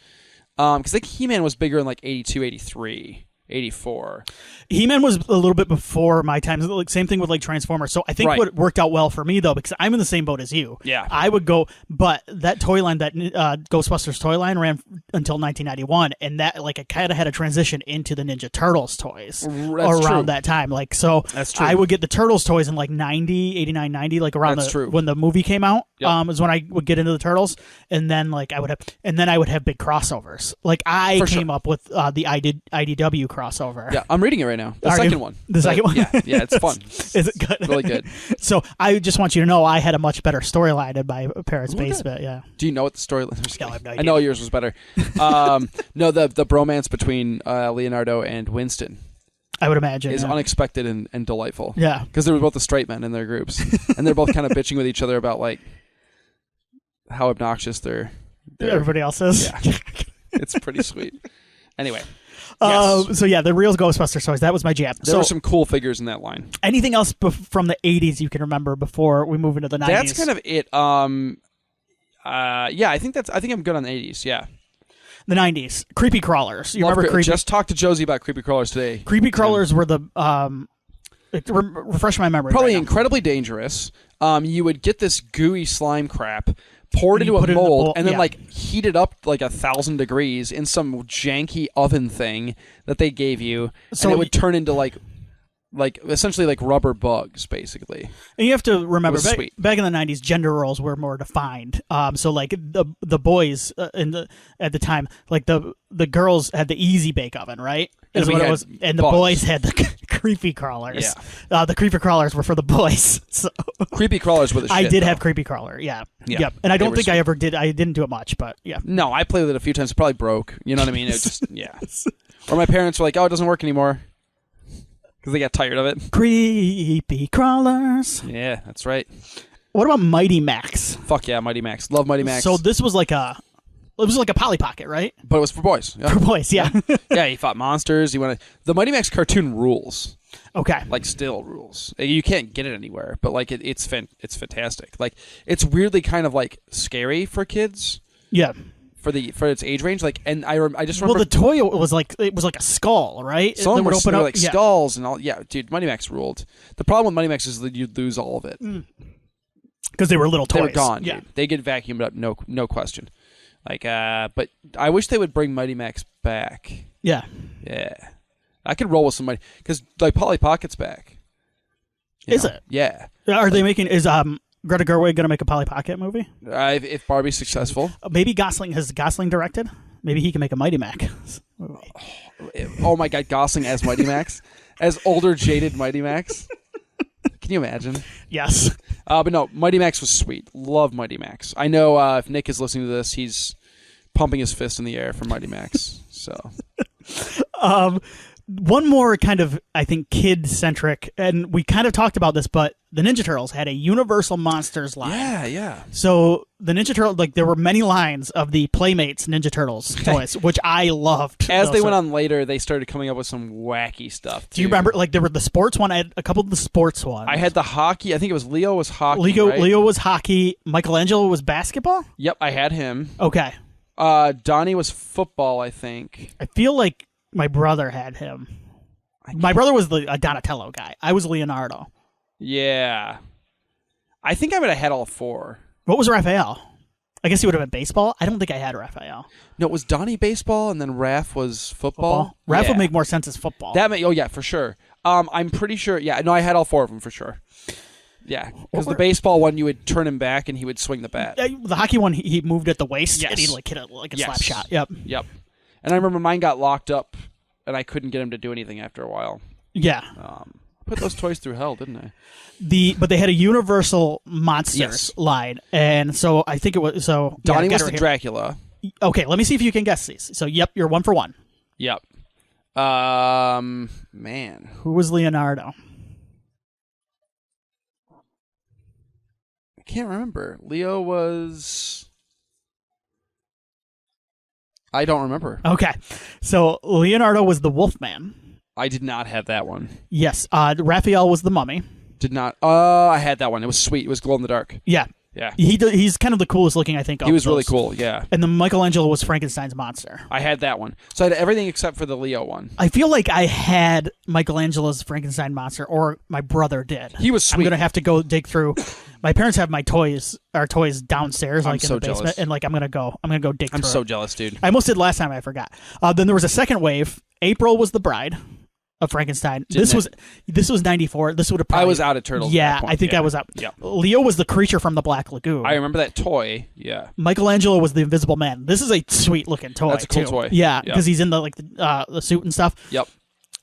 I think He-Man was bigger in like 82, 83. 84.
He-Man was a little bit before my time. Like, same thing with like Transformers. So I think what worked out well for me though, because I'm in the same boat as you.
Yeah,
I would go, but that toy line, that Ghostbusters toy line, ran until 1991, and that like I kind of had a transition into the Ninja Turtles toys around that time. Like so,
that's true.
I would get the Turtles toys in like 90, 89, 90, like around when the movie came out.
Yep.
Is when I would get into the Turtles, and then like I would have big crossovers. Like I came up with the IDW crossover.
Yeah, I'm reading it right now. The second one.
The second one?
Yeah, it's fun.
Is it good?
Really good.
So I just want you to know I had a much better storyline in my parents' basement. Yeah.
Do you know what the storyline is?
No, I have no idea.
I know yours was better. No, the bromance between Leonardo and Winston,
I would imagine,
is unexpected and delightful.
Yeah.
Because they were both the straight men in their groups. And they're both kind of bitching with each other about like how obnoxious
everybody else is.
Yeah. It's pretty sweet. Anyway.
So yeah, the real Ghostbusters toys, that was my jam.
There were some cool figures in that line.
Anything else from the 80s you can remember before we move into the 90s?
That's kind of it. Yeah, I think I'm good on the 80s, yeah.
The 90s. Creepy crawlers. You remember creepy?
Just talked to Josie about creepy crawlers today.
Creepy crawlers were the refresh my memory.
Probably incredibly dangerous. You would get this gooey slime crap poured into a mold and then like heat it up like 1,000 degrees in some janky oven thing that they gave you, and it would turn into like essentially like rubber bugs, basically.
And you have to remember, back in the 90s, gender roles were more defined. So like the boys at the time, like the girls had the easy bake oven, right? And the boys had the creepy crawlers.
Yeah.
The creepy crawlers were for the boys. So.
Creepy crawlers were the shit.
I did have creepy crawler, yeah. Yep. And I don't think I ever did. I didn't do it much, but yeah.
No, I played with it a few times. It probably broke. You know what I mean? It just Or my parents were like, "Oh, it doesn't work anymore," because they got tired of it.
Creepy crawlers.
Yeah, that's right.
What about Mighty Max?
Fuck yeah, Mighty Max. Love Mighty Max.
So this was like a Polly Pocket, right?
But it was for boys. Yeah.
For boys, yeah.
Yeah, he fought monsters. The Mighty Max cartoon rules.
Okay.
Like still rules. You can't get it anywhere, but like it's fantastic. Like it's weirdly kind of like scary for kids.
Yeah.
For its age range, like, and I just remember.
Well, the toy was like a skull, right?
Some of them were like skulls and all. Yeah, dude, Mighty Max ruled. The problem with Mighty Max is that you'd lose all of it
because they were little toys.
They were gone.
Yeah,
dude. They get vacuumed up, no question. Like, but I wish they would bring Mighty Max back.
Yeah,
I could roll with some Mighty because like Polly Pocket's back.
Is it?
Yeah.
Are they making Greta Gerwig going to make a Polly Pocket movie?
If Barbie's successful.
Maybe has Gosling directed? Maybe he can make a Mighty Max movie.
Oh my God, Gosling as Mighty Max? As older, jaded Mighty Max? Can you imagine?
Yes.
But no, Mighty Max was sweet. Love Mighty Max. I know if Nick is listening to this, he's pumping his fist in the air for Mighty Max. So.
One more kind of, I think, kid-centric, and we kind of talked about this, but the Ninja Turtles had a Universal Monsters line.
Yeah.
So the Ninja Turtles, like there were many lines of the Playmates Ninja Turtles toys, which I loved.
As they went on later, they started coming up with some wacky stuff, too.
Do you remember, like there were the sports one? I had a couple of the sports ones.
I had the hockey. I think it was Leo was hockey,
Leo was hockey. Michelangelo was basketball?
Yep, I had him.
Okay.
Donnie was football, I think.
I feel like my brother had him. My brother was the Donatello guy. I was Leonardo.
Yeah. I think I would have had all four.
What was Raphael? I guess he would have been baseball. I don't think I had Raphael.
No, it was Donnie baseball, and then Raph was football.
Raph would make more sense as football.
Oh, yeah, for sure. I'm pretty sure. Yeah, no, I had all four of them for sure. Yeah, because the baseball one, you would turn him back, and he would swing the bat.
The hockey one, he moved at the waist, and he'd like hit it like a slap shot. Yep.
And I remember mine got locked up, and I couldn't get him to do anything after a while.
Yeah.
Put those toys through hell, didn't I?
But they had a Universal Monsters line, and so I think it was
Donnie was the Dracula.
Okay, let me see if you can guess these. So, yep, you're 1 for 1.
Yep. Man,
who was Leonardo?
I can't remember. Leo was. I don't remember.
Okay, so Leonardo was the Wolfman.
I did not have that one.
Yes. Raphael was the Mummy.
Did not. I had that one. It was sweet. It was glow in the dark.
Yeah.
Yeah.
He's kind of the coolest looking, I think.
He was really cool, yeah.
And the Michelangelo was Frankenstein's monster.
I had that one. So I had everything except for the Leo one.
I feel like I had Michelangelo's Frankenstein monster, or my brother did.
He was sweet.
I'm going to have to go dig through. My parents have our toys downstairs, like in the basement,
jealous.
and like I'm going to go dig through.
I'm so jealous, dude.
I almost did last time, I forgot. Then there was a second wave. April was the bride of Frankenstein. This was 94. This would have probably...
I was out of Turtles.
Yeah, I think I was out.
Yep.
Leo was the creature from the Black Lagoon.
I remember that toy. Yeah.
Michelangelo was the Invisible Man. This is a sweet looking toy.
That's a cool
too.
toy.
Yeah, because he's in the suit and stuff.
Yep.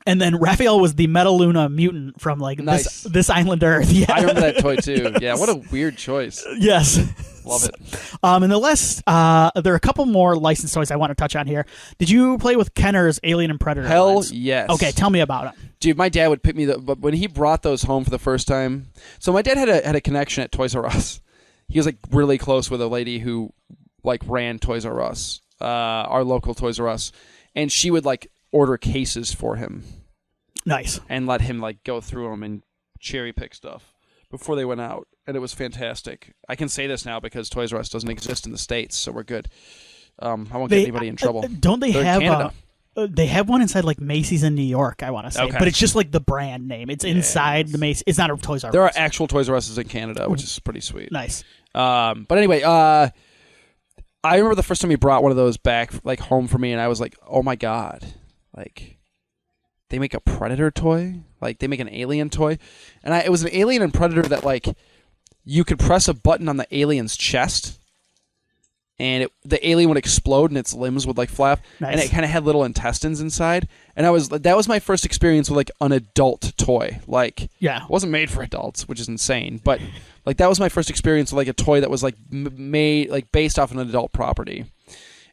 And then Raphael was the Metaluna mutant from
nice.
this island Earth. Yeah.
I remember that toy too. Yeah, what a weird choice.
Yes.
Love it.
And the last, there are a couple more licensed toys I want to touch on here. Did you play with Kenner's Alien and Predator
Hell
lines?
yes.
Okay, tell me about it.
Dude, my dad would pick me but when he brought those home for the first time. So my dad had a connection at Toys R Us. He was like really close with a lady who like ran Toys R Us, our local Toys R Us, and she would like order cases for him.
Nice.
And let him like go through them and cherry pick stuff before they went out, and it was fantastic. I can say this now because Toys R Us doesn't exist in the States, so we're good. I won't get anybody in trouble.
Don't they
They're in Canada.
They have one inside like Macy's in New York, I want to say,
Okay.
but it's just like the brand name. It's inside the Macy's. It's not a Toys R Us.
There are actual Toys R Us's in Canada, which is pretty sweet.
Nice.
But anyway, I remember the first time he brought one of those back, like home for me, and I was like, "Oh my god!" Like, they make a Predator toy, like they make an Alien toy, and it was an Alien and Predator that like you could press a button on the alien's chest, and the alien would explode and its limbs would like flap,
nice.
And it kind of had little intestines inside, and that was my first experience with like an adult toy. Like,
yeah,
it wasn't made for adults, which is insane, but like that was my first experience with like a toy that was like made like based off an adult property.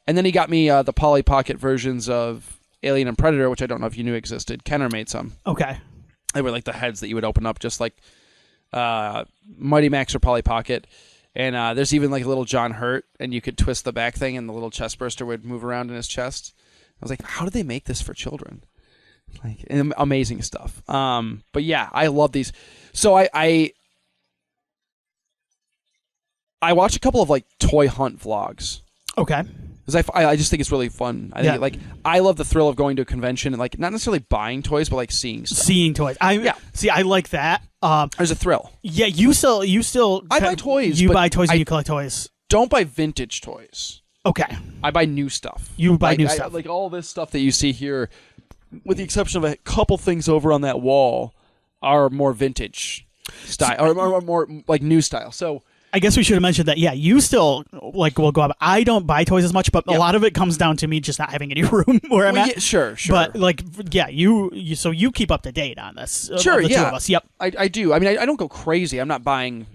And then he got me the Polly Pocket versions of Alien and Predator, which I don't know if you knew existed. Kenner made some.
Okay.
They were like the heads that you would open up, just like Mighty Max or Polly Pocket. And there's even like a little John Hurt, and you could twist the back thing, and the little chest burster would move around in his chest. I was like, how did they make this for children? Like, amazing stuff. But yeah, I love these. So I watch a couple of like toy hunt vlogs.
Okay.
Because I just think it's really fun. I think I love the thrill of going to a convention and like not necessarily buying toys, but like seeing stuff.
Seeing toys. See, I like that.
There's a thrill.
Yeah, you still.
I buy toys.
You buy toys and you collect toys.
Don't buy vintage toys.
Okay.
I buy new stuff.
You buy new stuff.
Like all this stuff that you see here, with the exception of a couple things over on that wall, are more vintage style or more like new style. So.
I guess we should have mentioned that. Yeah, you still like will go up. I don't buy toys as much, but a lot of it comes down to me just not having any room where I'm at.
Yeah, sure.
But like, yeah, you so you keep up to date on this.
Sure,
the
yeah.
two of us. Yep.
I do. I mean, I don't go crazy. I'm not buying.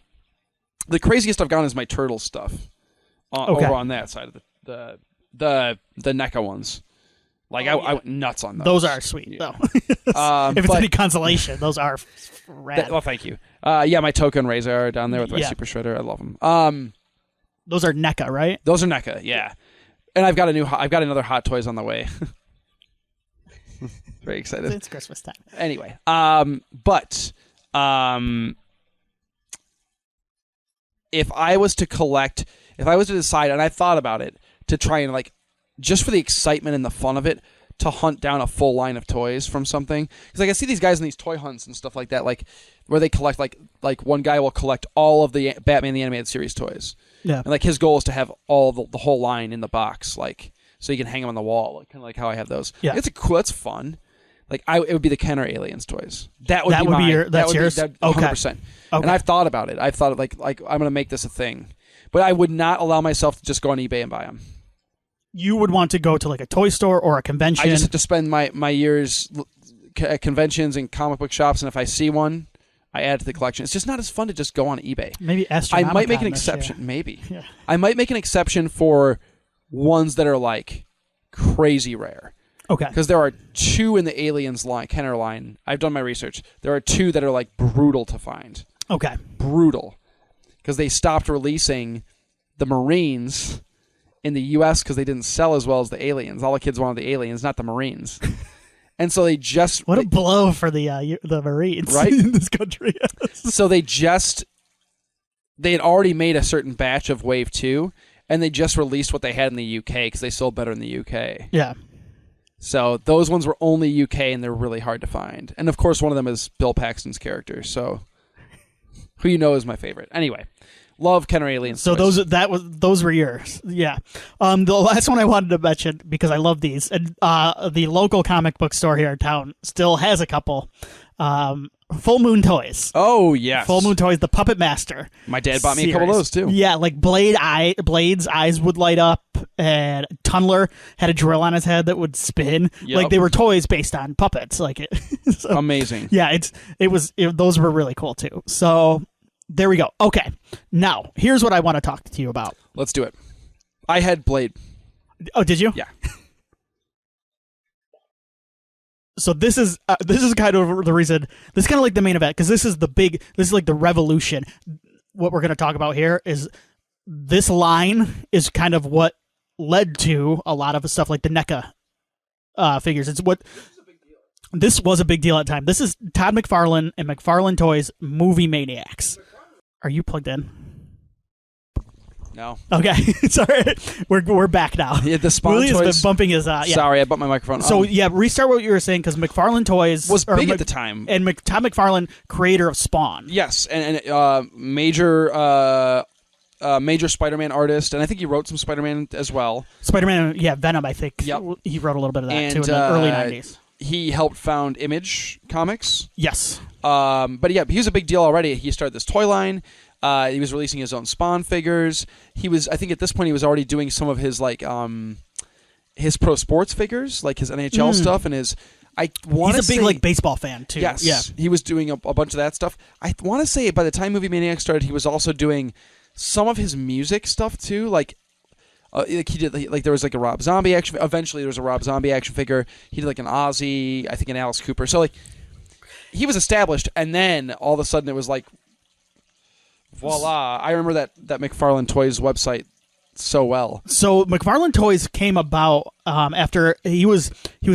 The craziest I've gone is my turtle stuff. Over on that side of the NECA ones. Like I went nuts on those.
Those are sweet though. If it's any consolation, those are rad.
Well, thank you. Yeah, my Token Razor are down there with my Super Shredder. I love them.
Those are NECA, right?
Those are NECA, yeah. And I've got another Hot Toys on the way. Very excited.
It's Christmas time.
Anyway, if I was to decide, and I thought about it, to try and like, just for the excitement and the fun of it, to hunt down a full line of toys from something. Because like I see these guys in these toy hunts and stuff like that, like where they collect like one guy will collect all of the Batman the Animated Series toys.
Yeah.
And like his goal is to have all the whole line in the box, like so you can hang them on the wall, like, kind of like how I have those.
Yeah.
It's cool. It's fun. Like it would be the Kenner Aliens toys. That would be
yours.
100%.
Okay.
And I've thought about it. I've thought like I'm going to make this a thing, but I would not allow myself to just go on eBay and buy them.
You would want to go to like a toy store or a convention.
I just have to spend my years at conventions and comic book shops, and if I see one, I add to the collection. It's just not as fun to just go on eBay.
Maybe
I might make an exception. Maybe. Yeah. I might make an exception for ones that are like crazy rare.
Okay.
Because there are two in the Aliens line, Kenner line. I've done my research. There are two that are like brutal to find.
Okay.
Brutal. Because they stopped releasing the Marines in the U.S. because they didn't sell as well as the Aliens. All the kids wanted the Aliens, not the Marines. And so they just
what a blow for the Marines,
right?
in this country.
So they had already made a certain batch of Wave 2, and they just released what they had in the UK because they sold better in the UK.
Yeah.
So those ones were only UK, and they're really hard to find. And of course, one of them is Bill Paxton's character, so who you know is my favorite. Anyway, love Kenner Aliens.
So those were yours. Yeah. The last one I wanted to mention, because I love these, and the local comic book store here in town still has a couple. Full Moon Toys.
Oh, yes.
Full Moon Toys, the Puppet Master.
My dad bought me a couple of those, too.
Yeah, like Blade's eyes would light up, and Tunneler had a drill on his head that would spin.
Yep.
Like, they were toys based on puppets. Like it. So,
amazing.
Yeah, those were really cool, too. So, there we go. Okay, now, here's what I want to talk to you about.
Let's do it. I had Blade.
Oh, did you?
Yeah.
So this is kind of the reason. This is kind of like the main event, because this is like the revolution. What we're going to talk about here is this line is kind of what led to a lot of the stuff like the NECA figures. This was a big deal at the time. This is Todd McFarlane and McFarlane Toys Movie Maniacs. Are you plugged in?
No.
Okay, sorry. We're back now.
Yeah, the Spawn
Willie
Toys.
has been bumping his. Yeah.
Sorry, I bumped my microphone.
So restart what you were saying, because McFarlane Toys
was big at the time,
and Todd McFarlane, creator of Spawn.
Yes, and major Spider-Man artist, and I think he wrote some Spider-Man as well.
Spider-Man, yeah, Venom. I think
Yep.
He wrote a little bit of that too in the early '90s.
He helped found Image Comics.
Yes.
But yeah, he was a big deal already. He started this toy line. He was releasing his own Spawn figures. I think at this point he was already doing some of his his pro sports figures, like his NHL stuff, and he's a big
like baseball fan too.
Yes,
yeah.
He was doing a bunch of that stuff. I want to say by the time Movie Maniacs started, he was also doing some of his music stuff too, like he did there was like a Rob Zombie action. Eventually, there was a Rob Zombie action figure. He did like an Ozzy, I think an Alice Cooper. So like he was established, and then all of a sudden it was like, voila! I remember that McFarlane Toys website so well.
So McFarlane Toys came about after he was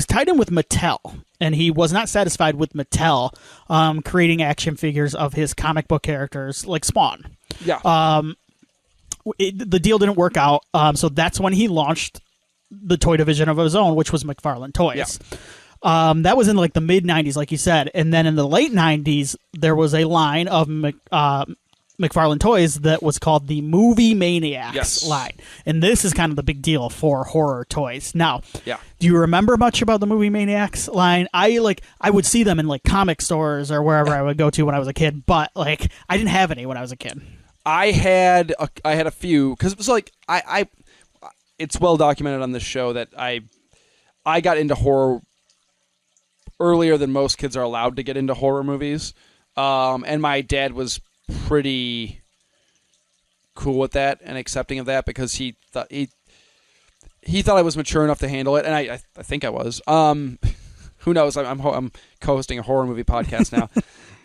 tied in with Mattel, and he was not satisfied with Mattel creating action figures of his comic book characters like Spawn.
Yeah.
The deal didn't work out, so that's when he launched the toy division of his own, which was McFarlane Toys. Yeah. That was in like the mid '90s, like you said, and then in the late '90s there was a line of McFarlane Toys that was called the Movie Maniacs line, and this is kind of the big deal for horror toys. Now, do you remember much about the Movie Maniacs line? I would see them in like comic stores or wherever I would go to when I was a kid, but like I didn't have any when I was a kid.
I had a few, because it was like it's well documented on this show that I got into horror earlier than most kids are allowed to get into horror movies, and my dad was pretty cool with that and accepting of that, because he thought I was mature enough to handle it, and I think I was. Who knows? I'm co-hosting a horror movie podcast now.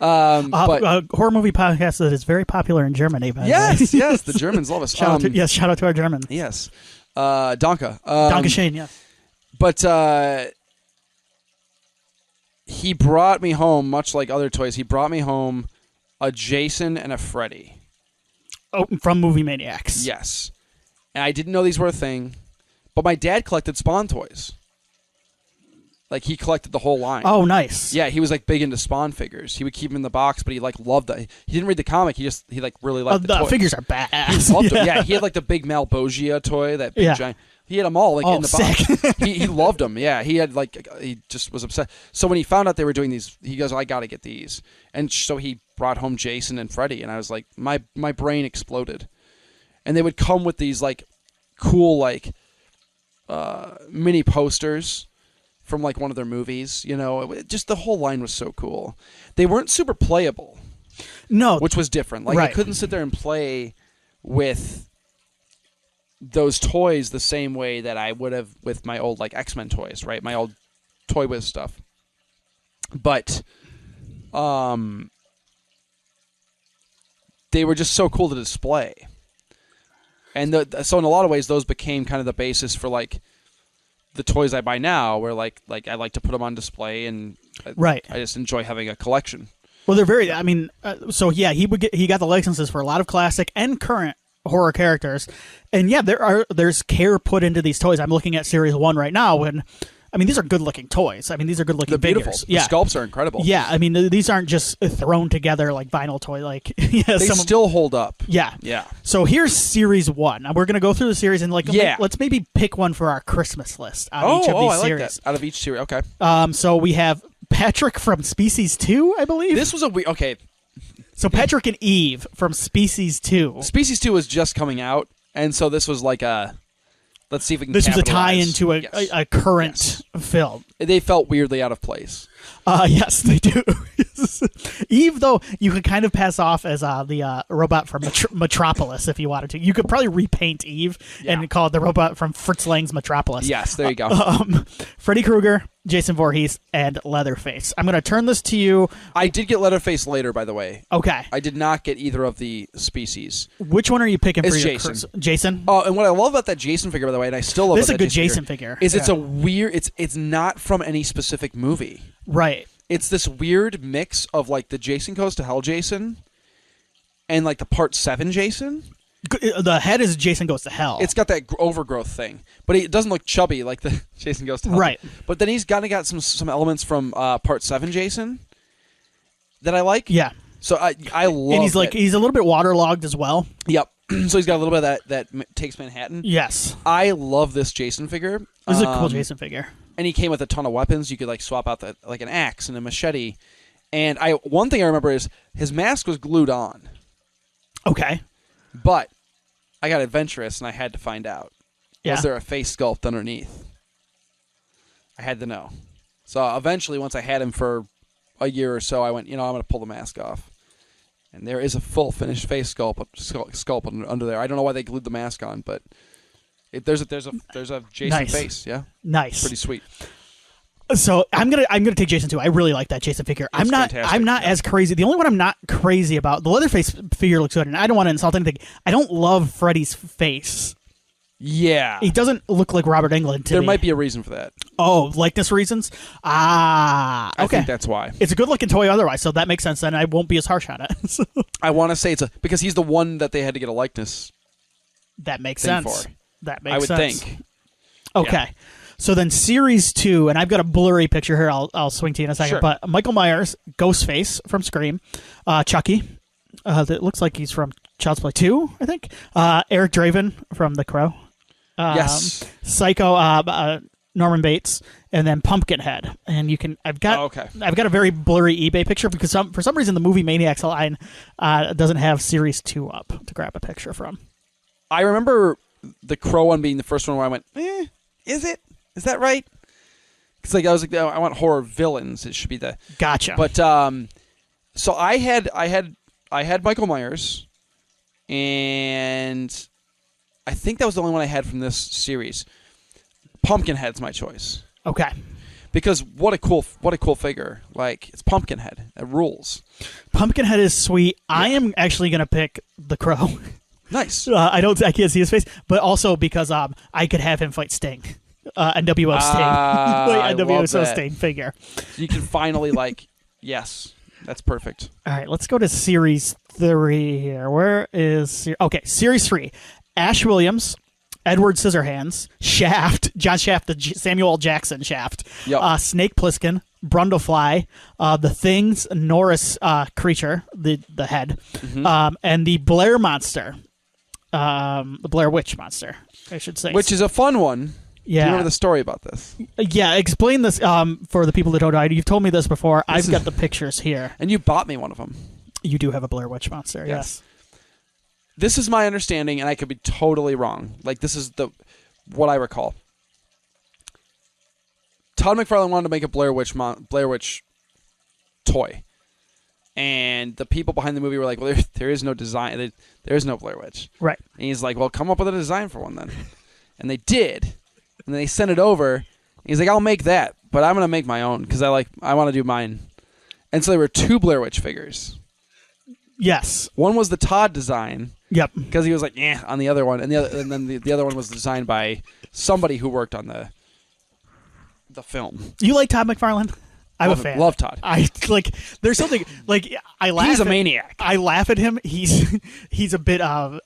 But
a horror movie podcast that is very popular in Germany.
Yes, the Germans love us.
Shout out to our Germans.
Yes, Danke.
Danke Shane, yes.
But he brought me home, much like other toys. He brought me home a Jason and a Freddy.
Oh, from Movie Maniacs.
Yes, and I didn't know these were a thing, but my dad collected Spawn toys. Like, he collected the whole line.
Oh, nice.
Yeah, he was like big into Spawn figures. He would keep them in the box, but he like loved that. He didn't read the comic. He like really liked the toys.
Figures are badass.
He loved them. Yeah, he had like the big Malbogia toy, that big giant. He had them all like in the box. He loved them. Yeah, he just was obsessed. So when he found out they were doing these, he goes, "I got to get these." And so he brought home Jason and Freddy, and I was like, my brain exploded. And they would come with these like cool like mini posters from like one of their movies, just the whole line was so cool. They weren't super playable.
No.
Which was different. Like, I couldn't sit there and play with those toys the same way that I would have with my old like X-Men toys, right? My old Toy Wiz stuff. But they were just so cool to display. And so in a lot of ways those became kind of the basis for like the toys I buy now, where like I like to put them on display, and I just enjoy having a collection.
Well, they're very. I mean, so yeah, he got the licenses for a lot of classic and current horror characters, and yeah, there's care put into these toys. I'm looking at Series 1 right now, and I mean, these are good-looking toys. I mean, these are good-looking
beautiful.
figures.
The sculpts are incredible.
Yeah, I mean, these aren't just thrown together like vinyl toy. Like
they still hold up.
Yeah.
Yeah.
So here's Series 1. We're going to go through the series and let's maybe pick one for our Christmas list out of each of these series.
Like that. Out of each series, okay.
So we have Patrick from Species 2, I believe.
This was okay.
So Patrick and Eve from Species 2.
Species 2 was just coming out, and so this was like a... Let's see if we can
This was a
capitalize.
tie-in to a current film.
They felt weirdly out of place.
Yes, they do. Eve, though, you could kind of pass off as the robot from Metropolis if you wanted to. You could probably repaint Eve and call it the robot from Fritz Lang's Metropolis.
Yes, there you go.
Freddy Krueger, Jason Voorhees, and Leatherface. I'm going to turn this to you.
I did get Leatherface later, by the way.
Okay.
I did not get either of the species.
Which one are you picking for your
Jason.
Jason?
Oh, and what I love about that Jason figure, by the way, and I still love
this is a good
Jason
figure.
Is it's a weird... It's not from any specific movie.
Right.
It's this weird mix of like the Jason Goes to Hell Jason and like the Part 7 Jason.
The head is Jason Goes to Hell.
It's got that overgrowth thing, but it doesn't look chubby like the Jason Goes to Hell.
Right.
But then he's got some elements from Part 7 Jason that I like.
Yeah.
So I love.
And he's a little bit waterlogged as well.
Yep. So he's got a little bit of that takes Manhattan.
Yes.
I love this Jason figure.
This is a cool Jason figure.
And he came with a ton of weapons. You could like swap out like an axe and a machete. And one thing I remember is his mask was glued on.
Okay.
But I got adventurous and I had to find out.
Yeah.
Was there a face sculpt underneath? I had to know. So eventually, once I had him for a year or so, I went, I'm going to pull the mask off. And there is a full finished face sculpt under there. I don't know why they glued the mask on, but there's a Jason face. Yeah.
Nice.
Pretty sweet.
So I'm gonna take Jason too. I really like that Jason figure. I'm not as crazy. The only one I'm not crazy about, the Leatherface figure looks good, and I don't want to insult anything. I don't love Freddy's face.
Yeah,
he doesn't look like Robert Englund to me.
There might be a reason for that.
Oh, likeness reasons? Okay.
I think that's why.
It's a good looking toy otherwise, so that makes sense. Then I won't be as harsh on it.
I want to say because he's the one that they had to get a likeness.
That makes sense. That makes sense.
I would think.
Okay. Yeah. So then Series 2, and I've got a blurry picture here. I'll swing to you in a second.
Sure.
But Michael Myers, Ghostface from Scream, Chucky, that looks like he's from Child's Play 2, I think. Eric Draven from The Crow.
Yes.
Psycho, Norman Bates, and then Pumpkinhead. And I've got a very blurry eBay picture because for some reason the movie Maniacs line doesn't have Series 2 up to grab a picture from.
I remember the Crow one being the first one where I went, is it? Is that right? Because I was like, I want horror villains. It should be the
gotcha.
But so I had Michael Myers, and I think that was the only one I had from this series. Pumpkinhead's my choice.
Okay.
Because what a cool figure! Like, it's Pumpkinhead. It rules.
Pumpkinhead is sweet. Yeah. I am actually gonna pick the Crow.
Nice.
I can't see his face, but also because I could have him fight Sting. NWO Sting. NWO Sting figure.
So you can finally, yes, that's perfect.
All right, let's go to Series 3 here. Where is... Series 3. Ash Williams, Edward Scissorhands, Shaft, John Shaft, the Samuel L. Jackson Shaft,
yep.
Snake Plissken, Brundlefly, The Thing's Norris creature, the head, and the Blair Monster. The Blair Witch Monster, I should say.
Which is a fun one.
Yeah.
Do you remember the story about this?
Yeah, explain this for the people that don't know. You've told me this before. I've got the pictures here.
And you bought me one of them.
You do have a Blair Witch Monster, yes.
This is my understanding, and I could be totally wrong. This is what I recall. Todd McFarlane wanted to make a Blair Witch toy. And the people behind the movie were like, well, there is no design. There is no Blair Witch.
Right.
And he's like, well, come up with a design for one then. And they did. And then they sent it over. He's like, I'll make that, but I'm going to make my own because I want to do mine. And so there were 2 Blair Witch figures.
Yes.
One was the Todd design.
Yep.
Because he was like, on the other one. And then the other one was designed by somebody who worked on the the film.
You like Todd McFarlane? I'm a fan.
Love Todd.
I like. There's something like I laugh.
He's a maniac.
I laugh at him. He's a bit of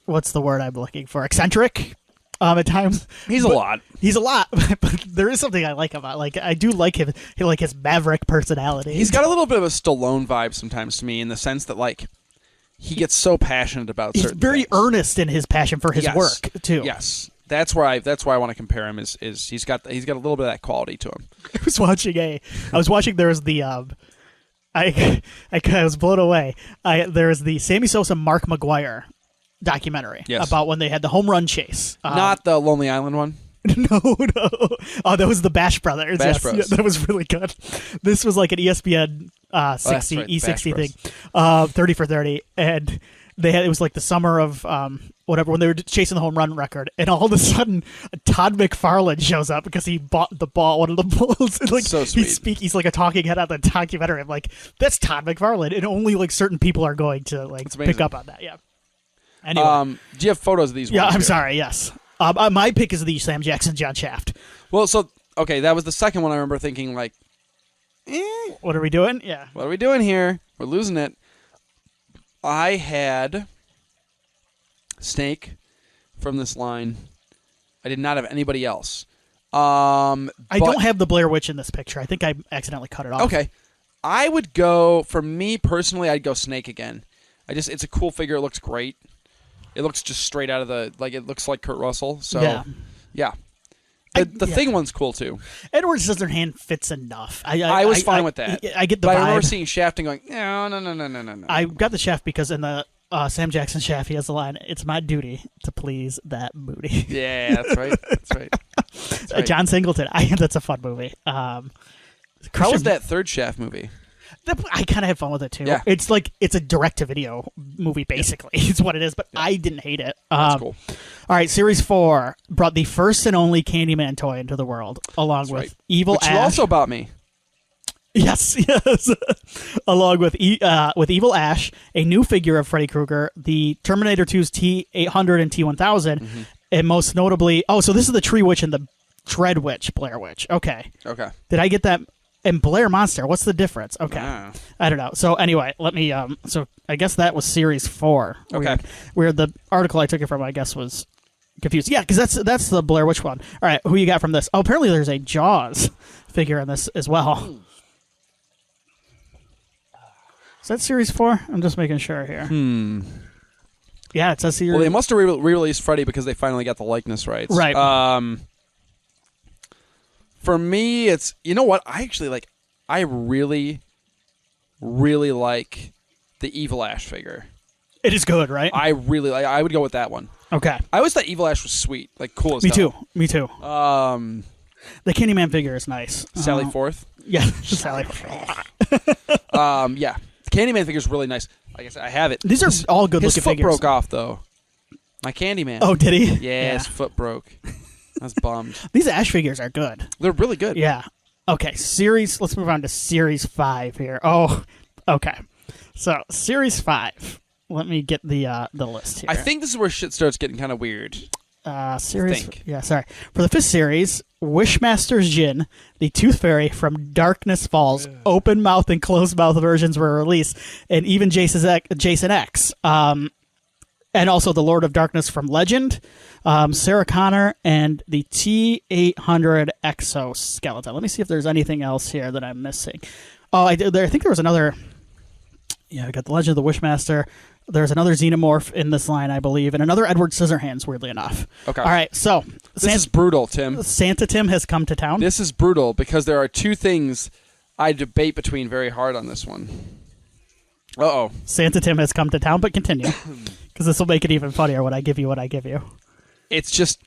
what's the word I'm looking for? Eccentric. At times,
He's a lot.
He's a lot, but there is something I like about. Like I do like him. He like his maverick personality.
He's got a little bit of a Stallone vibe sometimes to me, in the sense that like he gets so passionate about.
He's
certain
very
things.
earnest in his passion for his work too.
Yes, that's why I want to compare him. Is he's got a little bit of that quality to him.
I was watching. There was the I was blown away. There was the Sammy Sosa Mark McGuire documentary about when they had the home run chase.
Not the Lonely Island one.
No. Oh, that was the Bash Brothers.
Bash Bros.
Yeah, that was really good. This was like an ESPN 60
right,
E60 thing, 30 for 30, and it was like the summer of whatever when they were chasing the home run record, and all of a sudden Todd McFarlane shows up because he bought the ball, one of the balls. And, like
so sweet.
He's like a talking head on the documentary. I'm like, that's Todd McFarlane, and only like certain people are going to like pick up on that. Yeah. Anyway.
Do you have photos of these?
Yeah,
ones
I'm
here?
sorry. Yes. My pick is the Sam Jackson John Shaft.
Well, so okay, that was the second one. I remember thinking like,
what are we doing? Yeah.
What are we doing here? We're losing it. I had Snake from this line. I did not have anybody else.
I don't have the Blair Witch in this picture. I think I accidentally cut it off.
Okay. I would go, for me personally, I'd go Snake again. It's a cool figure. It looks great. It looks just straight out of it looks like Kurt Russell. So, yeah. The Thing one's cool, too.
Edward Scissorhand fits enough.
I was fine with that.
I get the vibe.
I remember seeing Shaft and going, no.
I got the Shaft because in the Sam Jackson Shaft, he has the line, "It's my duty to please that booty."
Yeah, that's right. That's right.
John Singleton. That's a fun movie.
How was that third Shaft movie?
I kind of had fun with it, too.
Yeah.
It's a direct-to-video movie, basically. It's what it is, but I didn't hate it.
That's cool.
All right, Series 4 brought the first and only Candyman toy into the world, along with Evil
Which
Ash.
you also bought me.
Yes. Along with Evil Ash, a new figure of Freddy Krueger, the Terminator 2's T-800 and T-1000, and most notably... Oh, so this is the Tree Witch and the Dread Witch, Blair Witch. Okay. Did I get that... And Blair Monster, what's the difference? Okay. I don't know. So anyway, let me so I guess that was Series 4.
Okay.
Where the article I took it from, I guess, was confused. Yeah, because that's the Blair Witch one. All right, who you got from this? Oh, apparently there's a Jaws figure in this as well. Is that Series 4? I'm just making sure here. Yeah, it says Series.
Well, they must have re-released Freddy because they finally got the likeness rights.
Right.
For me, it's, you know what? I really, really like the Evil Ash figure.
It is good, right?
I would go with that one.
Okay.
I always thought Evil Ash was sweet, like cool as hell.
Me too.
The
Candyman figure is nice.
Sally Forth?
Yeah, Sally Forth.
Yeah. The Candyman figure is really nice. Like I said, I have it.
These are all good looking figures.
His foot broke off, though. My Candyman.
Oh, did he?
Yeah, his foot broke. I was bummed.
These Ash figures are good.
They're really good.
Yeah. Okay, let's move on to Series 5 here. Oh, okay. So, Series 5. Let me get the list here.
I think this is where shit starts getting kind of weird.
Series. Yeah, sorry. For the 5th series, Wishmaster's Djinn, the Tooth Fairy from Darkness Falls, open mouth and closed mouth versions were released, and even Jason X. And also the Lord of Darkness from Legend, Sarah Connor, and the T-800 exoskeleton. Let me see if there's anything else here that I'm missing. Oh, I think there was another... Yeah, I got the Legend of the Wishmaster. There's another Xenomorph in this line, I believe, and another Edward Scissorhands, weirdly enough.
Okay.
All right, so...
This is brutal, Tim.
Santa Tim has come to town.
This is brutal because there are two things I debate between very hard on this one. Uh-oh.
Santa Tim has come to town, but continue. Because this will make it even funnier when I give you what I give you.
It's just...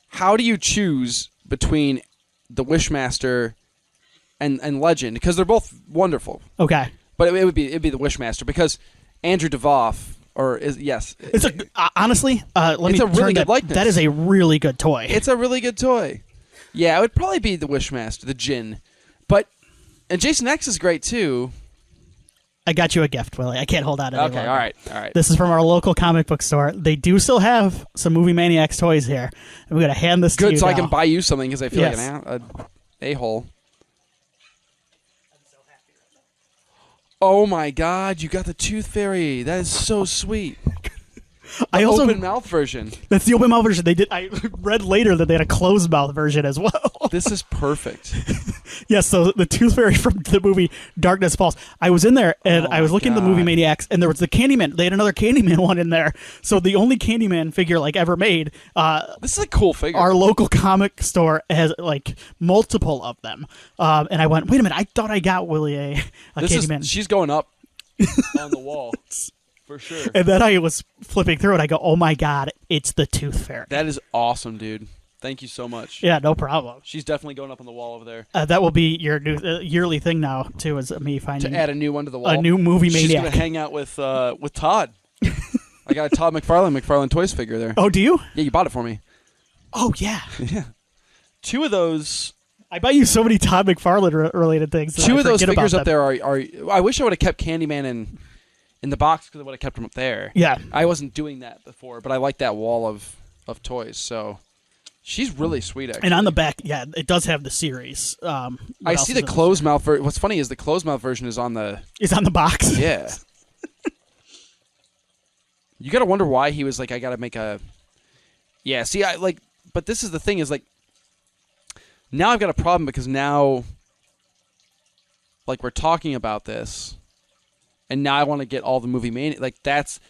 How do you choose between the Wishmaster and Legend? Because they're both wonderful.
Okay.
But it'd be the Wishmaster because Andrew DeVoff,
It's honestly, let me.
It's a really good likeness.
That is a really good toy.
It's a really good toy. Yeah, it would probably be the Wishmaster, the Djinn, and Jason X is great too.
I got you a gift, Willie. I can't hold out any longer.
Okay, all right.
This is from our local comic book store. They do still have some Movie Maniacs toys here. I'm going to hand this to you
Good, so
now.
I can buy you something because I feel like an a-hole. Oh my God! You got the Tooth Fairy. That is so sweet.
I also
open mouth version.
That's the open mouth version. I read later that they had a closed mouth version as well.
This is perfect.
Yes, so the Tooth Fairy from the movie Darkness Falls. I was in there and I was looking at the Movie Maniacs, and there was the Candyman. They had another Candyman one in there. So the only Candyman figure ever made.
This is a cool figure.
Our local comic store has multiple of them. And I went, wait a minute, I thought I got Willie a Candyman.
She's going up on the wall. For sure.
And then I was flipping through it. I go, oh my God, it's the Tooth Fairy.
That is awesome, dude. Thank you so much.
Yeah, no problem.
She's definitely going up on the wall over there.
That will be your new yearly thing now, too, is me finding...
To add a new one to the wall.
A new Movie Maniac.
She's going to hang out with Todd. I got a Todd McFarlane Toys figure there.
Oh, do you?
Yeah, you bought it for me.
Oh, yeah.
Yeah. Two of those...
I buy you so many Todd McFarlane related things.
Two of those figures up there are... I wish I would have kept Candyman in the box because I would have kept him up there.
Yeah.
I wasn't doing that before, but I like that wall of toys, so... She's really sweet, actually.
And on the back, yeah, it does have the series.
I see the closed mouth version. What's funny is the closed mouth version is on the...
It's on the box?
Yeah. You got to wonder why he was like, I got to make a... Yeah, see, but this is the thing is now I've got a problem because now, we're talking about this, and now I want to get all the Movie Mania. That's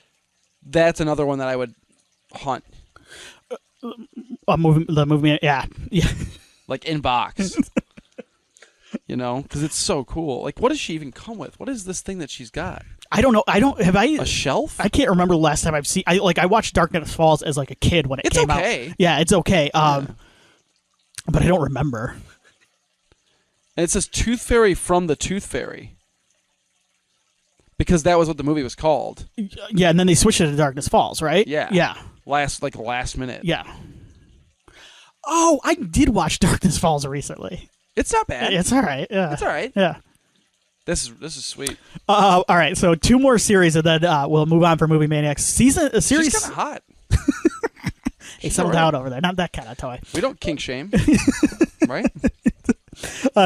another one that I would hunt.
The movie, yeah.
In box. Because it's so cool. What does she even come with? What is this thing that she's got?
I don't know. A
shelf?
I can't remember the last time I've seen. I watched Darkness Falls as a kid when it came out. It's okay. Yeah, it's okay. But I don't remember.
And it says Tooth Fairy from the Tooth Fairy. Because that was what the movie was called.
Yeah, and then they switched it to Darkness Falls, right?
Yeah.
Yeah.
Last minute.
Yeah. Oh, I did watch Darkness Falls recently.
It's not bad.
It's all right. Yeah.
It's all right.
Yeah.
This is sweet.
All right, so two more series, and then we'll move on for Movie Maniacs. Series.
She's kind of hot.
Hey, settle down over there. Not that kind of toy.
We don't kink shame, right?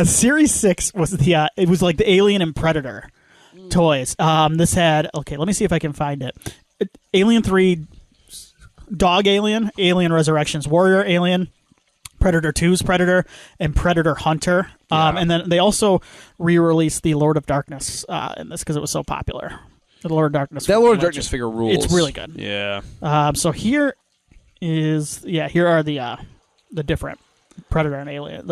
Series 6 was it was like the Alien and Predator toys. This had let me see if I can find it. Alien 3. Dog Alien, Alien Resurrections Warrior Alien, Predator 2's Predator, and Predator Hunter. And then they also re-released the Lord of Darkness in this because it was so popular. The Lord of Darkness.
That Lord of Darkness figure rules.
It's really good.
Yeah.
So here are the different Predator and Alien.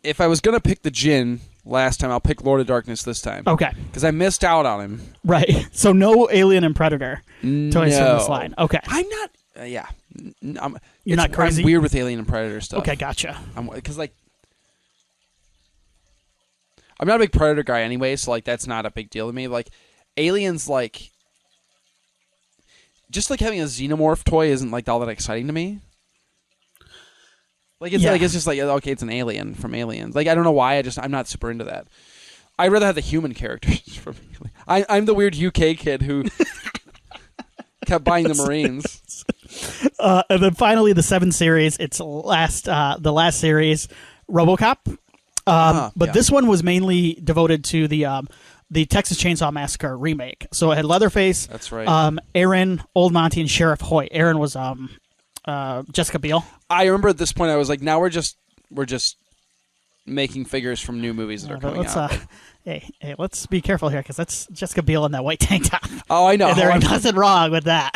If I was going to pick the Jinn last time, I'll pick Lord of Darkness this time.
Okay.
Because I missed out on him.
Right. So no Alien and Predator toys from this line. Okay.
I'm not... yeah.
You're not crazy?
I'm weird with Alien and Predator stuff.
Okay, gotcha.
Because, I'm not a big Predator guy anyway, so, that's not a big deal to me. Aliens, just, having a Xenomorph toy isn't, all that exciting to me. It's just, okay, it's an alien from Aliens. I don't know why, I'm not super into that. I'd rather have the human characters from Aliens. I'm the weird UK kid who... kept buying the Marines.
And then finally, the 7 series. It's the last series, RoboCop. This one was mainly devoted to the Texas Chainsaw Massacre remake. So it had Leatherface.
That's right.
Aaron, Old Monty, and Sheriff Hoyt. Aaron was Jessica Biel.
I remember at this point I was like, now we're just making figures from new movies that are coming out.
Hey, let's be careful here because that's Jessica Biel in that white tank top.
Oh, I know.
And there ain't nothing wrong with that.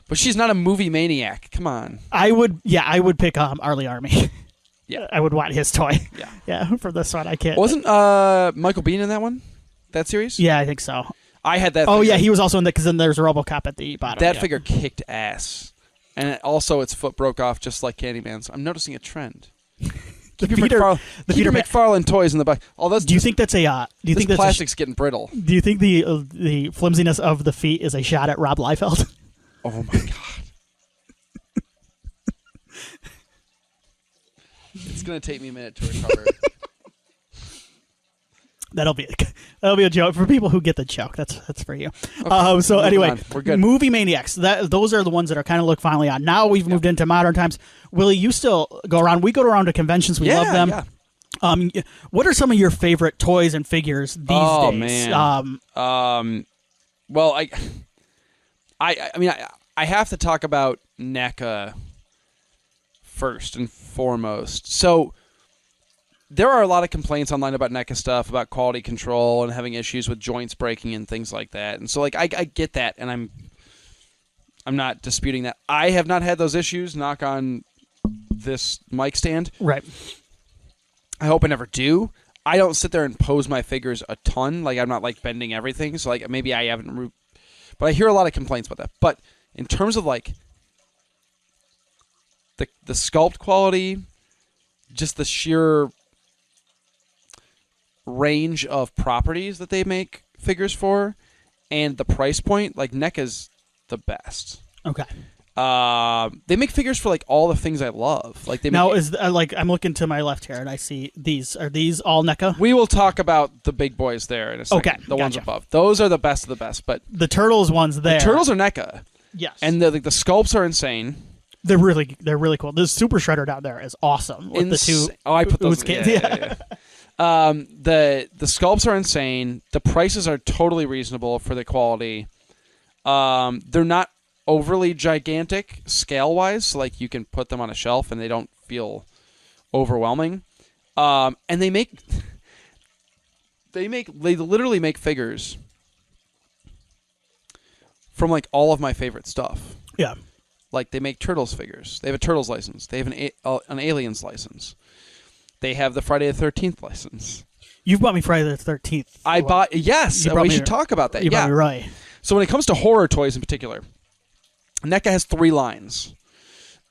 But she's not a movie maniac. Come on.
I would pick Arlie Army.
Yeah,
I would want his toy.
Yeah.
For this one, I can't.
Wasn't Michael Biehn in that one? That series?
Yeah, I think so.
I had that.
Oh, yeah, he was also in that because then there's a RoboCop at the bottom.
That figure kicked ass, and also its foot broke off just like Candyman's. I'm noticing a trend. The Peter McFarlane toys in the back.
Do you think that's a? Do you think that's
plastic's getting brittle?
Do you think the flimsiness of the feet is a shot at Rob Liefeld?
Oh my god! It's gonna take me a minute to recover.
That'll be That'll be a joke for people who get the joke. That's for you. Okay, so anyway,
we're good.
Movie Maniacs. Those are the ones that are kind of look fondly on. Now we've moved into modern times. Willie, you still go around. We go around to conventions. We love them. Yeah. What are some of your favorite toys and figures these days?
Oh man. Well, I mean, I have to talk about NECA first and foremost. So there are a lot of complaints online about NECA stuff, about quality control and having issues with joints breaking and things like that. And so, like, I get that, and I'm not disputing that. I have not had those issues. Knock on this mic stand.
Right.
I hope I never do. I don't sit there and pose my figures a ton. Like, I'm not, like, bending everything. So, like, maybe I haven't... But I hear a lot of complaints about that. But in terms of, like, the sculpt quality, just the sheer range of properties that they make figures for, and the price point, like, NECA's the best.
Okay.
They make figures for, like, all the things I love. Like, they
now is like, I'm looking to my left here and I see these. Are these all NECA?
We will talk about the big boys there in a second.
Okay,
the ones above. Those are the best of the best. But
the Turtles ones there.
The Turtles are NECA.
Yes.
And the sculpts are insane.
They're really cool. The Super Shredder down there is awesome. With the two.
Oh, I put those. Yeah. The sculpts are insane. The prices are totally reasonable for the quality. They're not overly gigantic scale-wise, so, like, you can put them on a shelf and they don't feel overwhelming. And they literally make figures from, like, all of my favorite stuff.
Yeah.
Like, they make Turtles figures. They have a Turtles license. They have an Aliens license. They have the Friday the 13th license.
You've bought me Friday the 13th.
I bought... Yes, we should talk about that.
You bought me right.
So when it comes to horror toys in particular, NECA has 3 lines,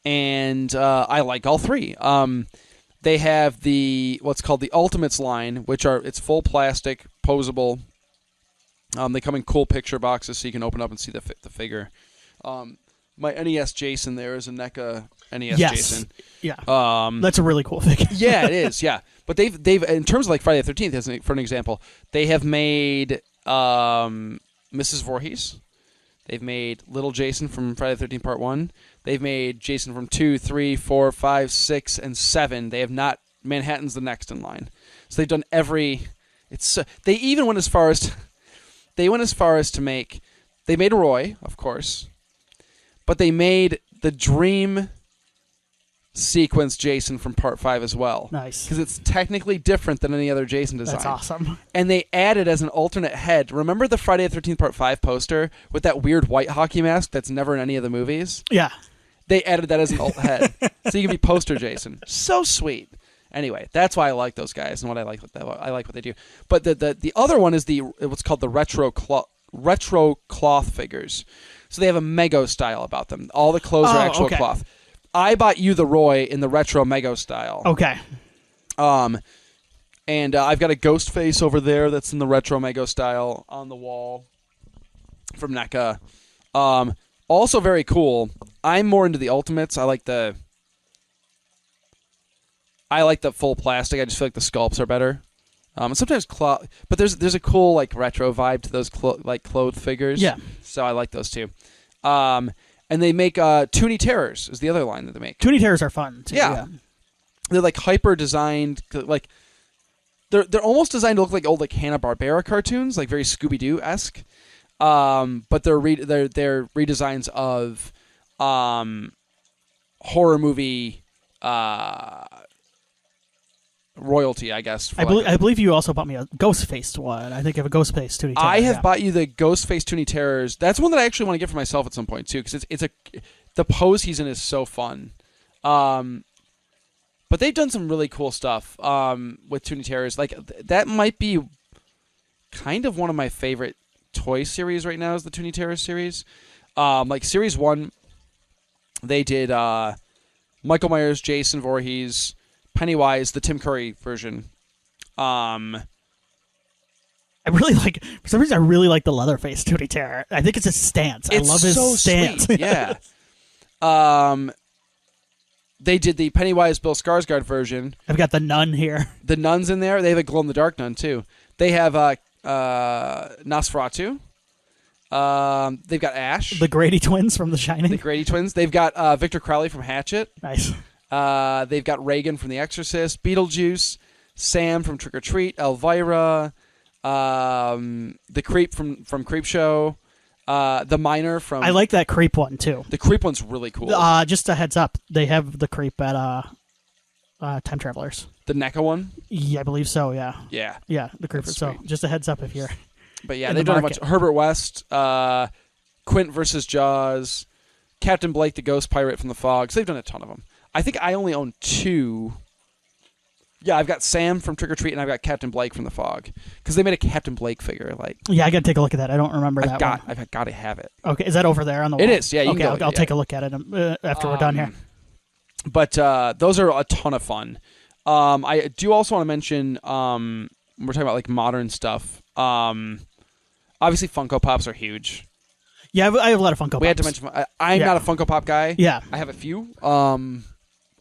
and I like all 3. They have what's called the Ultimates line, which it's full plastic, posable. They come in cool picture boxes, so you can open up and see the figure. My NES Jason there is a NECA NES Jason.
Yeah, that's a really cool figure.
Yeah, it is. Yeah, but they've in terms of, like, Friday the 13th, for an example, they have made Mrs. Voorhees. They've made Little Jason from Friday the 13th Part 1. They've made Jason from 2, 3, 4, 5, 6, and 7. They have not... Manhattan's the next in line. So they've done every... They even went as far as... to make... They made Roy, of course. But they made the Dream sequence Jason from Part 5 as well.
Nice.
Because it's technically different than any other Jason design.
That's awesome.
And they added as an alternate head, remember the Friday the 13th Part 5 poster with that weird white hockey mask that's never in any of the movies?
Yeah.
They added that as an alt head. So you can be poster Jason. So sweet. Anyway, that's why I like those guys and what I like what they do. But the other one is what's called the retro cloth figures. So they have a Mego style about them. All the clothes are actual cloth. I bought you the Roy in the retro Mego style.
Okay.
And I've got a ghost face over there that's in the retro Mego style on the wall from NECA. Also very cool. I'm more into the Ultimates. I like the full plastic. I just feel like the sculpts are better. And sometimes cloth, but there's a cool, like, retro vibe to those clothed figures.
Yeah.
So I like those too. And they make Toonie Terrors is the other line that they make.
Toonie Terrors are fun too. Yeah.
They're, like, hyper designed, like they're almost designed to look like old, like, Hanna-Barbera cartoons, like very Scooby-Doo-esque. But they're redesigns of horror movie royalty, I guess.
I believe you also bought me a ghost-faced one. I think I have a ghost-faced Toonie Terror.
I have bought you the ghost-faced Toonie Terrors. That's one that I actually want to get for myself at some point too, because the pose he's in is so fun. But they've done some really cool stuff with Toonie Terrors. Like, that might be kind of one of my favorite toy series right now is the Toonie Terrors series. Like, Series 1, they did Michael Myers, Jason Voorhees, Pennywise, the Tim Curry version.
I really like, for some reason, I really like the Leatherface Toonie Terror. I think it's his stance. I love his stance.
Sweet. Yeah. They did the Pennywise Bill Skarsgård version.
I've got the nun here.
The nun's in there. They have a glow-in-the-dark nun, too. They have Nosferatu. They've got Ash.
The Grady twins from The Shining.
The Grady twins. They've got Victor Crowley from Hatchet.
Nice.
They've got Reagan from The Exorcist, Beetlejuice, Sam from Trick or Treat, Elvira, the Creep from Creepshow, the Miner from...
I like that Creep one, too.
The Creep one's really cool.
Just a heads up, they have the Creep at Time Travelers.
The NECA one?
Yeah, I believe so, yeah.
Yeah.
Yeah, the Creep. So just a heads up if you're...
But yeah, they've done a bunch. Herbert West, Quint versus Jaws, Captain Blake, the Ghost Pirate from The Fog. So they've done a ton of them. I think I only own 2. Yeah, I've got Sam from Trick or Treat, and I've got Captain Blake from The Fog. Because they made a Captain Blake figure.
Yeah, I got to take a look at that. I don't remember that one.
I've got to have it.
Okay, is that over there on the wall?
It is, yeah. You
okay,
can go
I'll take a look at it after we're done here.
But those are a ton of fun. I do also want to mention, we're talking about like modern stuff. Obviously, Funko Pops are huge.
Yeah, I have a lot of Funko Pops.
We had to mention, I'm not a Funko Pop guy.
Yeah.
I have a few on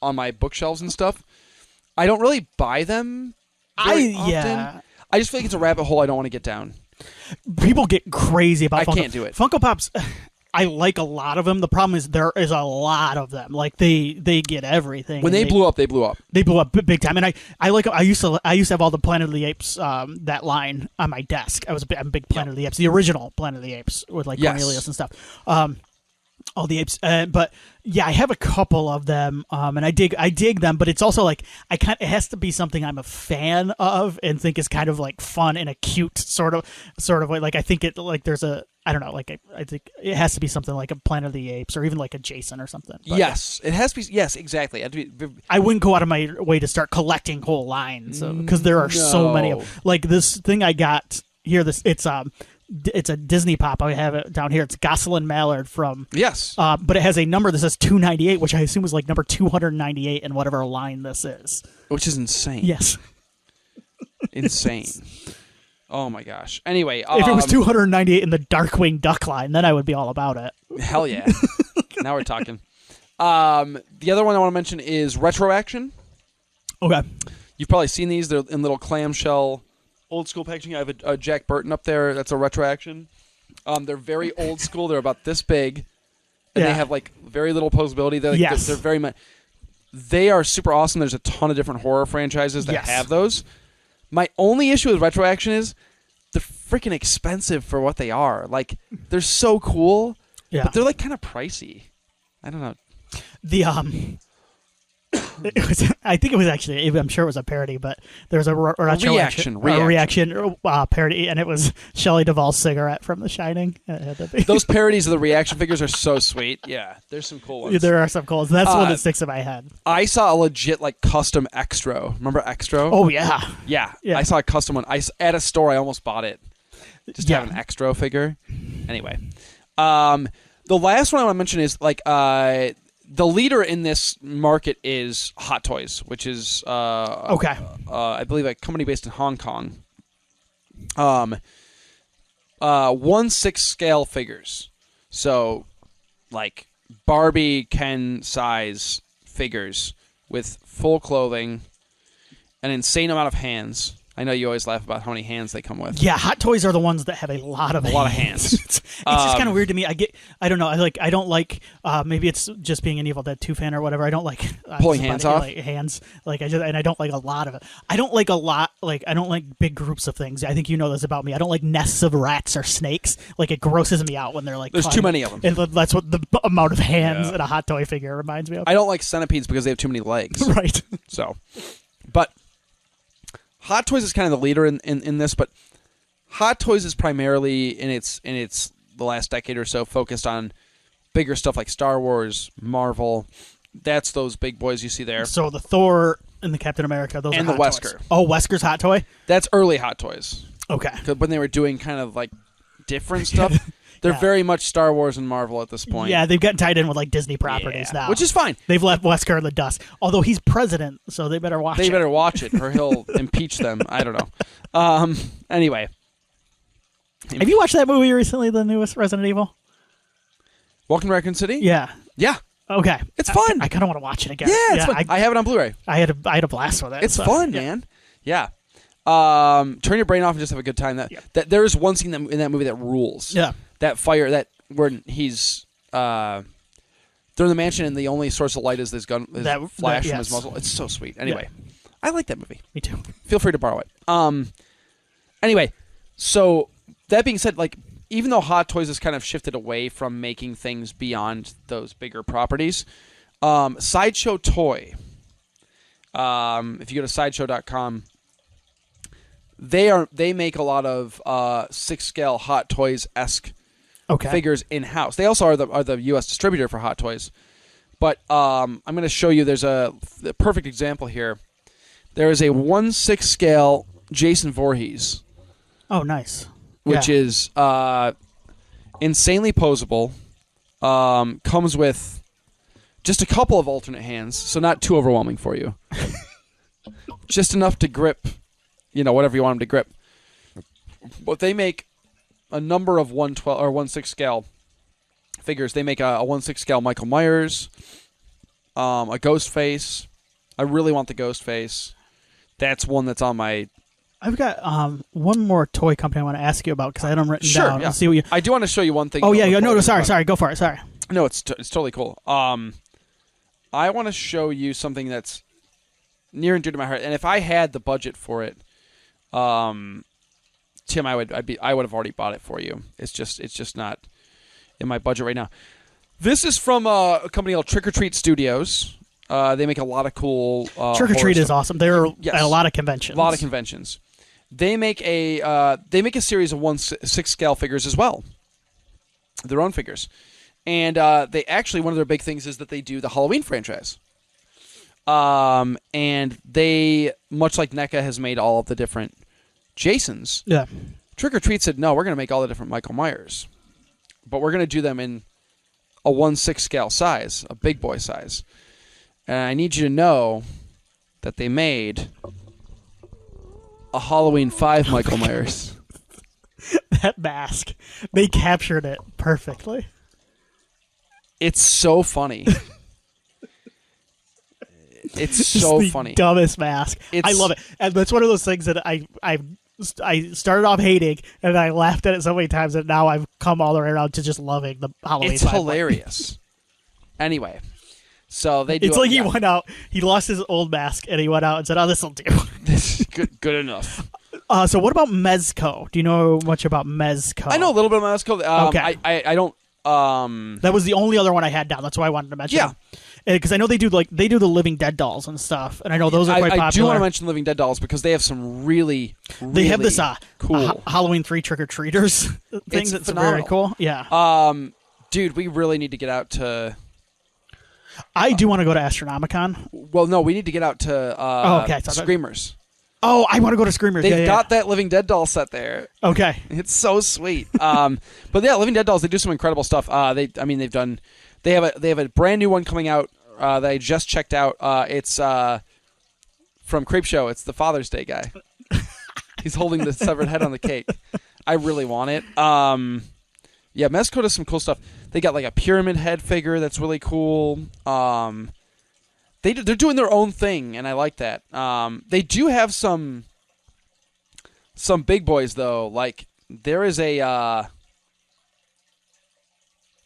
my bookshelves and stuff. I don't really buy them very often.
Yeah.
I just feel like it's a rabbit hole I don't want to get down.
People get crazy about Funko.
I can't do it.
Funko Pops, I like a lot of them. The problem is there is a lot of them. Like they get everything.
When they blew up, they blew up.
They blew up big time. And I used to have all the Planet of the Apes that line on my desk. I'm a big Planet of the Apes, the original Planet of the Apes with like Cornelius and stuff. All the apes, but yeah, I have a couple of them, and I dig them. But it's also like it has to be something I'm a fan of and think is kind of like fun in a cute sort of way. Like I think it like there's a I don't know like I think it has to be something like a Planet of the Apes or even like a Jason or something. But,
yes, it has to be. Yes, exactly.
I wouldn't go out of my way to start collecting whole lines because there are so many of them. Like this thing I got here. It's a Disney Pop. I have it down here. It's Gosselin Mallard from...
Yes.
But it has a number that says 298, which I assume is like number 298 in whatever line this is.
Which is insane.
Yes.
Insane. Oh, my gosh. Anyway...
if it was 298 in the Darkwing Duck line, then I would be all about it.
Hell yeah. Now we're talking. The other one I want to mention is Retro Action.
Okay.
You've probably seen these. They're in little clamshell... old school packaging. I have a Jack Burton up there. That's a Retro Action. They're very old school. They're about this big, and they have like very little posability. They're very much. They are super awesome. There's a ton of different horror franchises that have those. My only issue with Retro Action is they're freaking expensive for what they are. Like they're so cool, but they're like kind of pricey. I don't know.
I think it was actually, I'm sure it was a parody, but there was a reaction parody, and it was Shelley Duvall's cigarette from The Shining.
Those parodies of the reaction figures are so sweet. Yeah, there's some cool ones.
There are some cool ones. That's one that sticks in my head.
I saw a legit like custom Extro. Remember Extro?
Oh, yeah.
Yeah. I saw a custom one. At a store, I almost bought it. Just to have an Extro figure. Anyway. The last one I want to mention is like... the leader in this market is Hot Toys, which is I believe a company based in Hong Kong. 1/6 scale figures, so like Barbie Ken size figures with full clothing, an insane amount of hands. I know you always laugh about how many hands they come with.
Yeah, Hot Toys are the ones that have a lot of hands. It's just kind of weird to me. I don't know. I don't like. Maybe it's just being an Evil Dead 2 fan or whatever. I don't like
pulling hands off.
Hands. I don't like a lot of it. I don't like a lot. Like I don't like big groups of things. I think you know this about me. I don't like nests of rats or snakes. Like it grosses me out when they're like.
There's too many of them.
And that's what the amount of hands in a Hot Toy figure reminds me of.
I don't like centipedes because they have too many legs.
Right.
So, but. Hot Toys is kind of the leader in this, but Hot Toys is primarily in its the last decade or so focused on bigger stuff like Star Wars, Marvel. That's those big boys you see there.
So the Thor and the Captain America, those
and
are
the
Hot
Wesker.
Toys. Oh, Wesker's Hot Toy?
That's early Hot Toys.
Okay.
When they were doing kind of like different stuff. They're very much Star Wars and Marvel at this point.
Yeah, they've gotten tied in with like Disney properties now.
Which is fine.
They've left Wesker in the dust. Although he's president, so they better watch it.
They better watch it or he'll impeach them. I don't know. Anyway.
Have you watched that movie recently, the newest Resident Evil?
Welcome to Raccoon City?
Yeah.
Yeah.
Okay.
It's fun.
I kind of want to watch it again.
Yeah, it's fun. I have it on Blu-ray.
I had a blast with it.
It's fun, man. Yeah. Turn your brain off and just have a good time. That there is one scene in that movie that rules.
Yeah.
That fire where he's they're in the mansion and the only source of light is this gun, flash from his muzzle. It's so sweet. Anyway, I like that movie.
Me too.
Feel free to borrow it. Anyway, so that being said, like even though Hot Toys has kind of shifted away from making things beyond those bigger properties, Sideshow Toy. If you go to sideshow.com. They make a lot of 6-scale Hot Toys-esque figures in-house. They also are the U.S. distributor for Hot Toys. But I'm going to show you, there's the perfect example here. There is a 1/6 scale Jason Voorhees.
Oh, nice.
Which is insanely posable. Comes with just a couple of alternate hands, so not too overwhelming for you. Just enough to grip, whatever you want them to grip. But they make a number of 1/12 or 1/6 scale figures. They make a 1/6 scale Michael Myers, a Ghostface. I really want the Ghostface. That's one that's on my...
I've got one more toy company I want to ask you about because I had them written down.
Yeah.
See what you...
I do want to show you one thing.
Oh, yeah. No, sorry. Go for it. Sorry.
No, it's totally cool. I want to show you something that's near and dear to my heart. And if I had the budget for it, Tim, I would have already bought it for you. It's just not in my budget right now. This is from a company called Trick or Treat Studios. They make a lot of cool
Trick or Treat is awesome. They're at a lot of conventions. They make a series of 1/6 scale figures as well. Their own figures. And they actually, one of their big things is that they do the Halloween franchise. And they, much like NECA has made all of the different Jasons, Trick or Treat said, no, we're going to make all the different Michael Myers. But we're going to do them in a 1/6 scale size, a big boy size. And I need you to know that they made a Halloween 5 Michael Myers. That mask. They captured it perfectly.
It's so funny. It's so funny.
Dumbest mask. I love it. And that's one of those things that I started off hating, and I laughed at it so many times that now I've come all the way around to just loving the Halloween.
It's hilarious. Anyway, so they do.
It's like he went out, he lost his old mask, and he went out and said, "Oh, this will do.
This is good enough."
So what about Mezco? Do you know much about Mezco?
I know a little bit about Mezco.
Okay.
I don't.
That was the only other one I had down. That's why I wanted to mention.
Yeah.
Because I know they do the Living Dead dolls and stuff, and I know those are quite popular.
I do want to mention Living Dead dolls because they have some really
they have this
cool
Halloween 3 Trick or Treaters thing that's
phenomenal.
Very cool. Yeah.
Dude, we really need to get out to.
I do want to go to Astronomicon.
Well, no, we need to get out to Screamers.
Oh, I want to go to Screamers.
They've got that Living Dead doll set there.
Okay.
It's so sweet. But yeah, Living Dead dolls, they do some incredible stuff. They have a brand new one coming out that I just checked out. It's from Creepshow. It's the Father's Day guy. He's holding the severed head on the cake. I really want it. Yeah, Mezco does some cool stuff. They got like a pyramid head figure that's really cool. They're doing their own thing, and I like that. They do have some big boys though. Like there is they're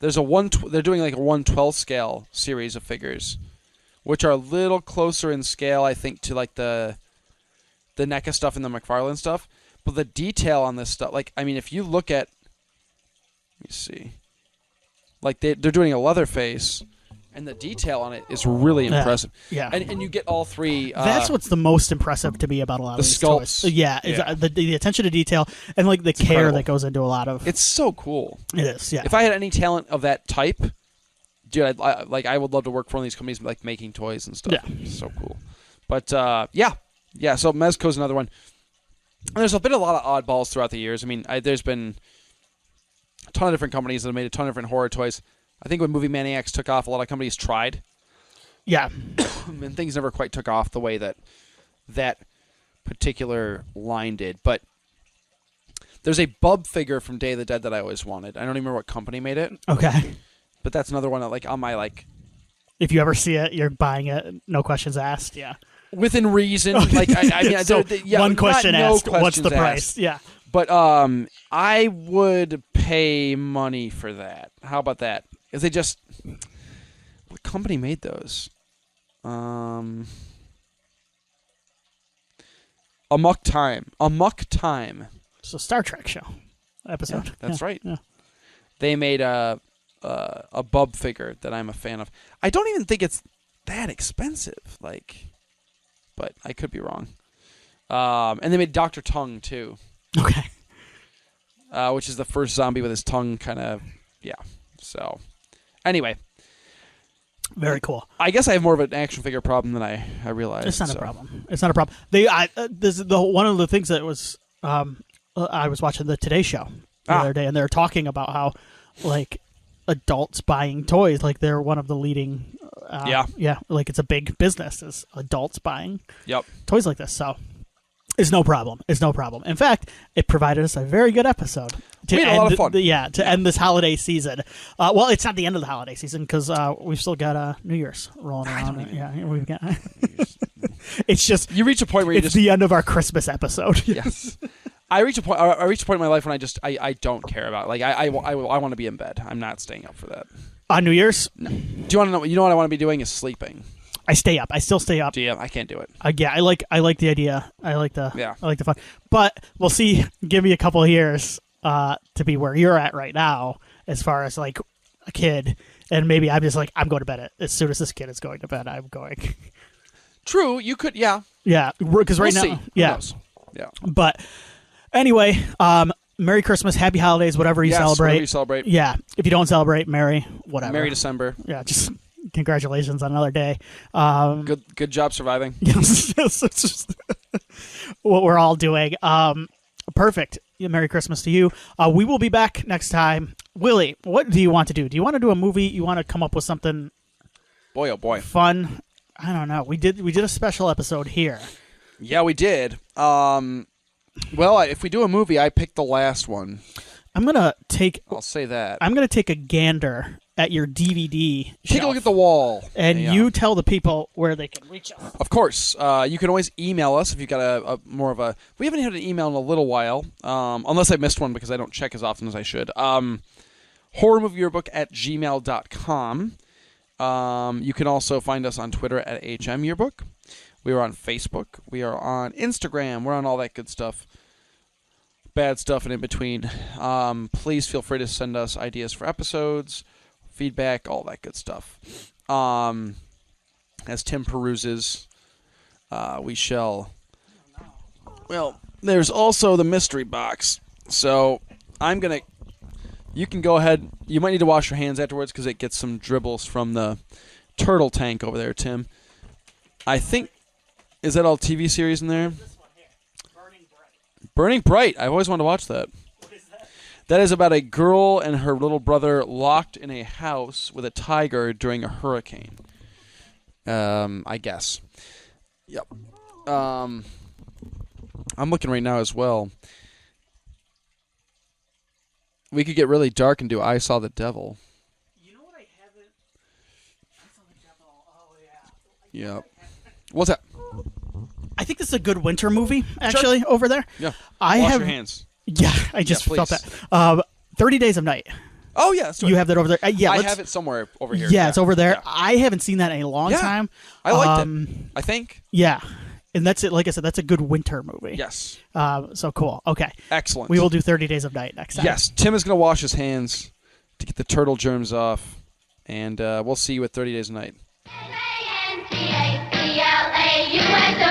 doing like a 1/12 scale series of figures, which are a little closer in scale, I think, to like the NECA stuff and the McFarlane stuff. But the detail on this stuff, like I mean, if you look at, let me see, like they're doing a Leatherface. And the detail on it is really impressive.
Yeah.
And you get all three.
That's what's the most impressive to me about a lot of these
sculpts.
toys. Yeah. The attention to detail and like the care that goes into a lot of.
It's so cool.
It is. Yeah.
If I had any talent of that type, dude, I would love to work for one of these companies like making toys and stuff. Yeah. It's so cool. But yeah. So Mezco's another one. And there's been a lot of oddballs throughout the years. I mean, there's been a ton of different companies that have made a ton of different horror toys. I think when movie Maniacs took off, a lot of companies tried.
Yeah.
And things never quite took off the way that particular line did. But there's a Bub figure from Day of the Dead that I always wanted. I don't even remember what company made it.
Okay.
But that's another one that, like, on my, like...
If you ever see it, you're buying it. No questions asked. Yeah.
within reason. Like I mean,
so one question asked,
no
what's the price?
asked.
Yeah.
But I would pay money for that. How about that? If they just, what company made those? Amok Time.
It's a Star Trek show episode.
Yeah, that's right.
Yeah.
They made a bub figure that I'm a fan of. I don't even think it's that expensive. Like, but I could be wrong. And they made Dr. Tongue too.
Okay.
Which is the first zombie with his tongue kind of, yeah. So, anyway.
Very cool.
I guess I have more of an action figure problem than I realized.
It's not a problem. It's not a problem. This is one of the things that was, I was watching the Today Show the other day, and they were talking about how, like, adults buying toys, like they're one of the leading, like it's a big business, is adults buying toys like this. So. It's no problem. In fact, it provided us a very good episode.
We had a lot of fun.
To end this holiday season. Well, it's not the end of the holiday season because we've still got New Year's rolling around. We've got. It's just
you reach a point where
it's the end of our Christmas episode.
Yes, I reach a point in my life when I don't care about it. Like I want to be in bed. I'm not staying up for that.
On New Year's?
No. Do you want to know? You know what I want to be doing is sleeping.
I stay up. I still stay up.
Yeah, I can't do it.
Yeah, I like the idea. I like the fun. But we'll see. Give me a couple of years to be where you're at right now, as far as like a kid, and maybe I'm just like I'm going to bed as soon as this kid is going to bed. I'm going.
True. You could. Yeah.
Yeah. Because right
we'll
now.
See.
Yeah.
Yeah.
But anyway, Merry Christmas, Happy Holidays, whatever you celebrate.
Whatever you celebrate.
Yeah. If you don't celebrate, Merry whatever.
Merry December.
Yeah. Just. Congratulations on another day.
Good job surviving.
Yes, it's just what we're all doing. Perfect. Merry Christmas to you. We will be back next time. Willie, what do you want to do? Do you want to do a movie? You want to come up with something?
Boy, oh boy,
fun. I don't know. We did a special episode here.
Yeah, we did. Well, if we do a movie, I picked the last one.
I'll
say that.
I'm gonna take a gander at your DVD shelf.
Take a look at the wall.
And you tell the people where they can reach us.
Of course. You can always email us if you've got a more of a... We haven't had an email in a little while, unless I missed one because I don't check as often as I should. horrormovieyearbook@gmail.com. You can also find us on Twitter at HMYearbook. We are on Facebook. We are on Instagram. We're on all that good stuff. Bad stuff and in between. Please feel free to send us ideas for episodes, feedback, all that good stuff. As Tim peruses, we shall... Well, there's also the mystery box. So I'm going to... You can go ahead. You might need to wash your hands afterwards because it gets some dribbles from the turtle tank over there, Tim. I think... Is that all TV series in there?
This one here. Burning Bright.
Burning Bright. I've always wanted to watch that.
What is that?
That is about a girl and her little brother locked in a house with a tiger during a hurricane. I guess. Yep. I'm looking right now as well. We could get really dark and do I Saw the Devil.
You know what I haven't... I Saw the Devil. Oh, yeah.
Yep. What's that?
I think this is a good winter movie, actually, over there.
Yeah. Wash your hands.
Yeah, I just felt that. 30 Days of Night.
Oh, yeah.
You have that over there.
I have it somewhere over here.
Yeah, it's over there. Yeah. I haven't seen that in a long time.
I liked it, I think.
Yeah. And that's it. Like I said, that's a good winter movie.
Yes.
So cool. Okay.
Excellent.
We will do 30 Days of Night next time.
Yes. Tim is going to wash his hands to get the turtle germs off. And we'll see you at 30 Days of Night.
MANCACLAUSA